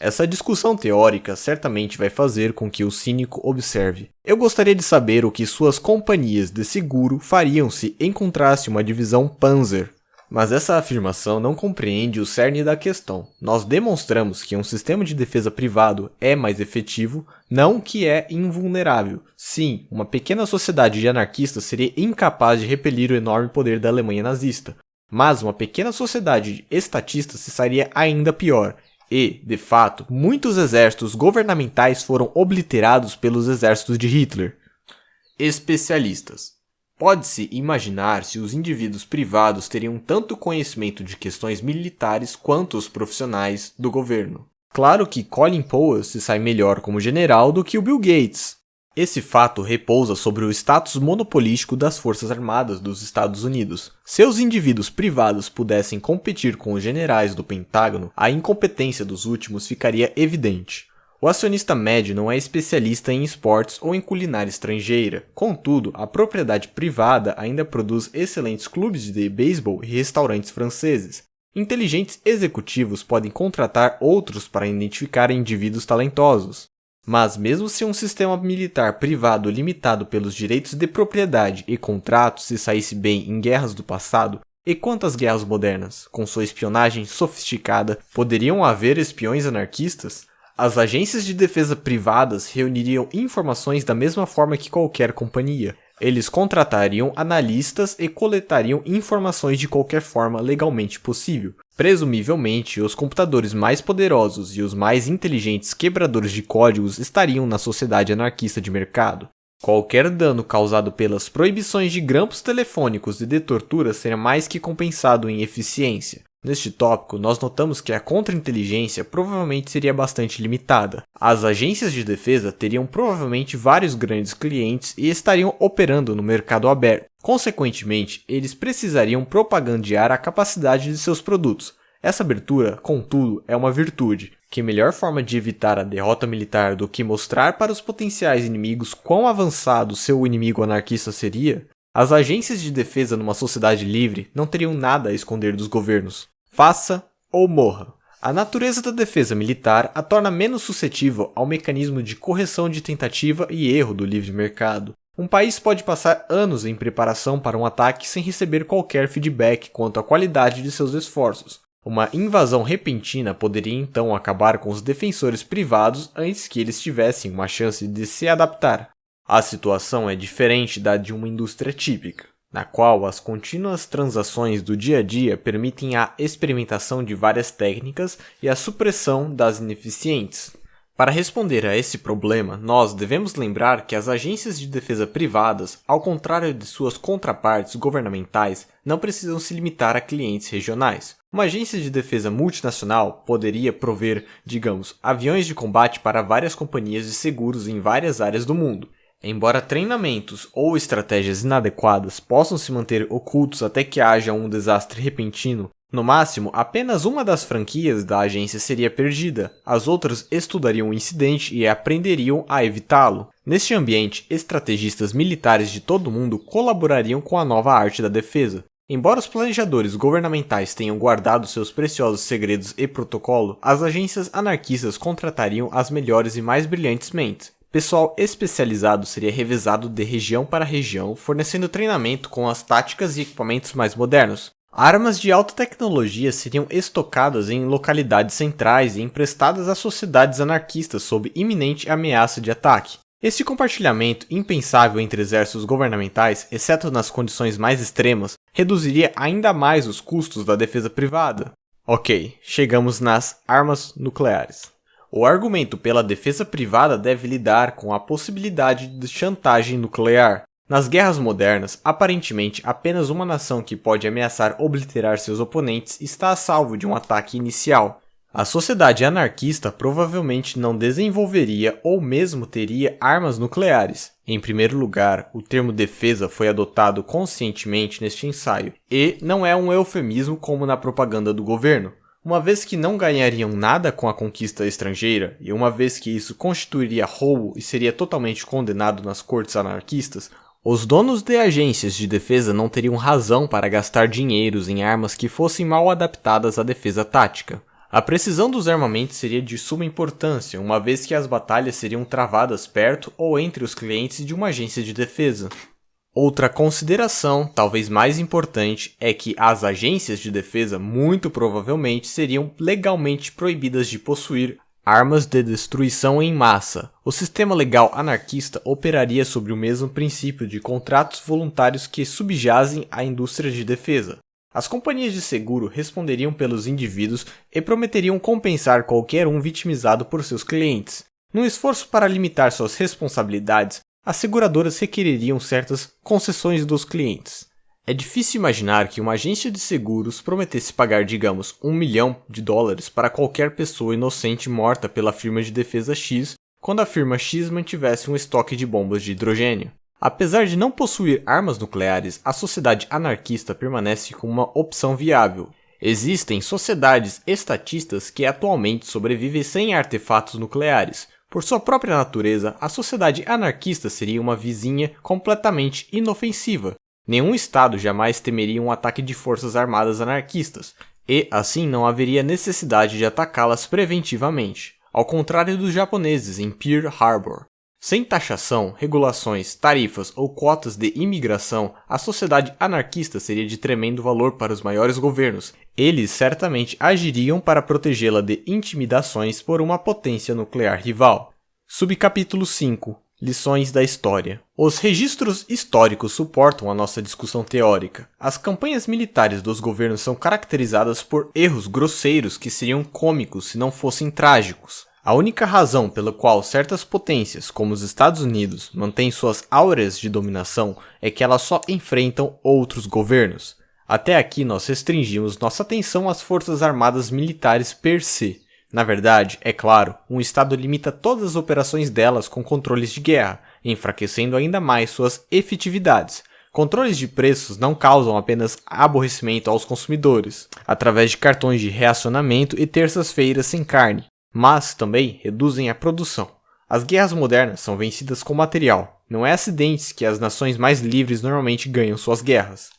Essa discussão teórica certamente vai fazer com que o cínico observe: eu gostaria de saber o que suas companhias de seguro fariam se encontrasse uma divisão Panzer. Mas essa afirmação não compreende o cerne da questão. Nós demonstramos que um sistema de defesa privado é mais efetivo, não que é invulnerável. Sim, uma pequena sociedade de anarquistas seria incapaz de repelir o enorme poder da Alemanha nazista. Mas uma pequena sociedade de estatistas se sairia ainda pior. E, de fato, muitos exércitos governamentais foram obliterados pelos exércitos de Hitler. Especialistas. Pode-se imaginar se os indivíduos privados teriam tanto conhecimento de questões militares quanto os profissionais do governo. Claro que Colin Powell se sai melhor como general do que o Bill Gates. Esse fato repousa sobre o status monopolístico das Forças Armadas dos Estados Unidos. Se os indivíduos privados pudessem competir com os generais do Pentágono, a incompetência dos últimos ficaria evidente. O acionista médio não é especialista em esportes ou em culinária estrangeira. Contudo, a propriedade privada ainda produz excelentes clubes de beisebol e restaurantes franceses. Inteligentes executivos podem contratar outros para identificar indivíduos talentosos. Mas mesmo se um sistema militar privado limitado pelos direitos de propriedade e contratos se saísse bem em guerras do passado, e quantas guerras modernas, com sua espionagem sofisticada, poderiam haver espiões anarquistas? As agências de defesa privadas reuniriam informações da mesma forma que qualquer companhia. Eles contratariam analistas e coletariam informações de qualquer forma legalmente possível. Presumivelmente, os computadores mais poderosos e os mais inteligentes quebradores de códigos estariam na sociedade anarquista de mercado. Qualquer dano causado pelas proibições de grampos telefônicos e de tortura seria mais que compensado em eficiência. Neste tópico, nós notamos que a contra-inteligência provavelmente seria bastante limitada. As agências de defesa teriam provavelmente vários grandes clientes e estariam operando no mercado aberto. Consequentemente, eles precisariam propagandear a capacidade de seus produtos. Essa abertura, contudo, é uma virtude, que melhor forma de evitar a derrota militar do que mostrar para os potenciais inimigos quão avançado seu inimigo anarquista seria, as agências de defesa numa sociedade livre não teriam nada a esconder dos governos. Faça ou morra. A natureza da defesa militar a torna menos suscetível ao mecanismo de correção de tentativa e erro do livre mercado. Um país pode passar anos em preparação para um ataque sem receber qualquer feedback quanto à qualidade de seus esforços. Uma invasão repentina poderia então acabar com os defensores privados antes que eles tivessem uma chance de se adaptar. A situação é diferente da de uma indústria típica, na qual as contínuas transações do dia a dia permitem a experimentação de várias técnicas e a supressão das ineficientes. Para responder a esse problema, nós devemos lembrar que as agências de defesa privadas, ao contrário de suas contrapartes governamentais, não precisam se limitar a clientes regionais. Uma agência de defesa multinacional poderia prover, digamos, aviões de combate para várias companhias de seguros em várias áreas do mundo. Embora treinamentos ou estratégias inadequadas possam se manter ocultos até que haja um desastre repentino, no máximo, apenas uma das franquias da agência seria perdida, as outras estudariam o incidente e aprenderiam a evitá-lo. Neste ambiente, estrategistas militares de todo o mundo colaborariam com a nova arte da defesa. Embora os planejadores governamentais tenham guardado seus preciosos segredos e protocolo, as agências anarquistas contratariam as melhores e mais brilhantes mentes. Pessoal especializado seria revezado de região para região, fornecendo treinamento com as táticas e equipamentos mais modernos. Armas de alta tecnologia seriam estocadas em localidades centrais e emprestadas a sociedades anarquistas sob iminente ameaça de ataque. Este compartilhamento impensável entre exércitos governamentais, exceto nas condições mais extremas, reduziria ainda mais os custos da defesa privada. Ok, chegamos nas armas nucleares. O argumento pela defesa privada deve lidar com a possibilidade de chantagem nuclear. Nas guerras modernas, aparentemente apenas uma nação que pode ameaçar obliterar seus oponentes está a salvo de um ataque inicial. A sociedade anarquista provavelmente não desenvolveria ou mesmo teria armas nucleares. Em primeiro lugar, o termo defesa foi adotado conscientemente neste ensaio, e não é um eufemismo como na propaganda do governo. Uma vez que não ganhariam nada com a conquista estrangeira, e uma vez que isso constituiria roubo e seria totalmente condenado nas cortes anarquistas, os donos de agências de defesa não teriam razão para gastar dinheiros em armas que fossem mal adaptadas à defesa tática. A precisão dos armamentos seria de suma importância, uma vez que as batalhas seriam travadas perto ou entre os clientes de uma agência de defesa. Outra consideração, talvez mais importante, é que as agências de defesa muito provavelmente seriam legalmente proibidas de possuir armas de destruição em massa. O sistema legal anarquista operaria sobre o mesmo princípio de contratos voluntários que subjazem à indústria de defesa. As companhias de seguro responderiam pelos indivíduos e prometeriam compensar qualquer um vitimizado por seus clientes. Num esforço para limitar suas responsabilidades, as seguradoras requereriam certas concessões dos clientes. É difícil imaginar que uma agência de seguros prometesse pagar, digamos, $1 milhão para qualquer pessoa inocente morta pela firma de defesa X, quando a firma X mantivesse um estoque de bombas de hidrogênio. Apesar de não possuir armas nucleares, a sociedade anarquista permanece como uma opção viável. Existem sociedades estatistas que atualmente sobrevivem sem artefatos nucleares. Por sua própria natureza, a sociedade anarquista seria uma vizinha completamente inofensiva. Nenhum Estado jamais temeria um ataque de forças armadas anarquistas, e assim não haveria necessidade de atacá-las preventivamente, ao contrário dos japoneses em Pearl Harbor. Sem taxação, regulações, tarifas ou cotas de imigração, a sociedade anarquista seria de tremendo valor para os maiores governos. Eles certamente agiriam para protegê-la de intimidações por uma potência nuclear rival. Subcapítulo 5. Lições da história. Os registros históricos suportam a nossa discussão teórica. As campanhas militares dos governos são caracterizadas por erros grosseiros que seriam cômicos se não fossem trágicos. A única razão pela qual certas potências, como os Estados Unidos, mantêm suas áureas de dominação é que elas só enfrentam outros governos. Até aqui nós restringimos nossa atenção às forças armadas militares per se. Na verdade, é claro, um Estado limita todas as operações delas com controles de guerra, enfraquecendo ainda mais suas efetividades. Controles de preços não causam apenas aborrecimento aos consumidores, através de cartões de reacionamento e terças-feiras sem carne, mas também reduzem a produção. As guerras modernas são vencidas com material. Não é acidentes que as nações mais livres normalmente ganham suas guerras.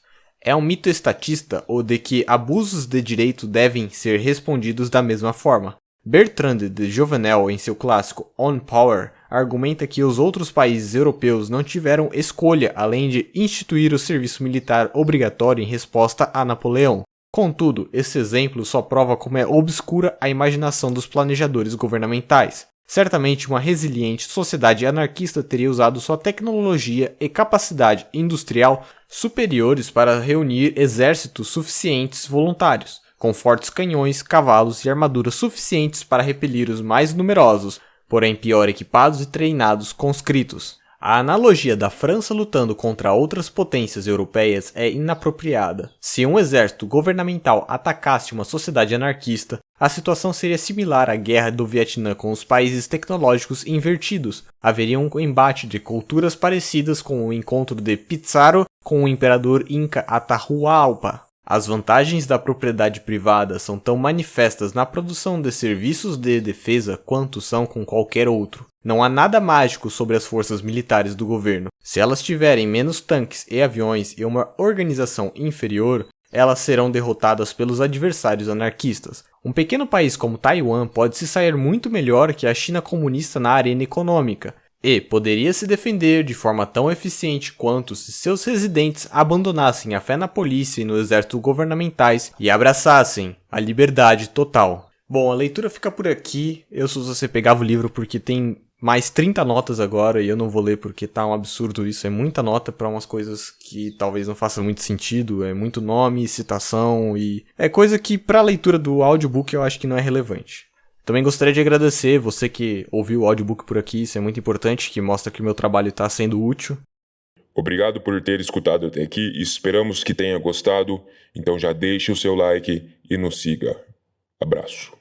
É um mito estatista o de que abusos de direito devem ser respondidos da mesma forma. Bertrand de Jouvenel, em seu clássico On Power, argumenta que os outros países europeus não tiveram escolha além de instituir o serviço militar obrigatório em resposta a Napoleão. Contudo, esse exemplo só prova como é obscura a imaginação dos planejadores governamentais. Certamente uma resiliente sociedade anarquista teria usado sua tecnologia e capacidade industrial superiores para reunir exércitos suficientes voluntários, com fortes canhões, cavalos e armaduras suficientes para repelir os mais numerosos, porém pior equipados e treinados conscritos. A analogia da França lutando contra outras potências europeias é inapropriada. Se um exército governamental atacasse uma sociedade anarquista, a situação seria similar à guerra do Vietnã com os países tecnológicos invertidos. Haveria um embate de culturas parecidas com o encontro de Pizarro com o imperador Inca Atahualpa. As vantagens da propriedade privada são tão manifestas na produção de serviços de defesa quanto são com qualquer outro. Não há nada mágico sobre as forças militares do governo. Se elas tiverem menos tanques e aviões e uma organização inferior, elas serão derrotadas pelos adversários anarquistas. Um pequeno país como Taiwan pode se sair muito melhor que a China comunista na arena econômica, e poderia se defender de forma tão eficiente quanto se seus residentes abandonassem a fé na polícia e no exército governamentais e abraçassem a liberdade total. Bom, a leitura fica por aqui. Eu sugiro você pegava o livro porque tem mais 30 notas agora e eu não vou ler porque tá um absurdo isso. É muita nota para umas coisas que talvez não façam muito sentido. É muito nome, citação e é coisa que para leitura do audiobook eu acho que não é relevante. Também gostaria de agradecer você que ouviu o audiobook por aqui, isso é muito importante, que mostra que o meu trabalho está sendo útil. Obrigado por ter escutado até aqui, esperamos que tenha gostado, então já deixe o seu like e nos siga. Abraço.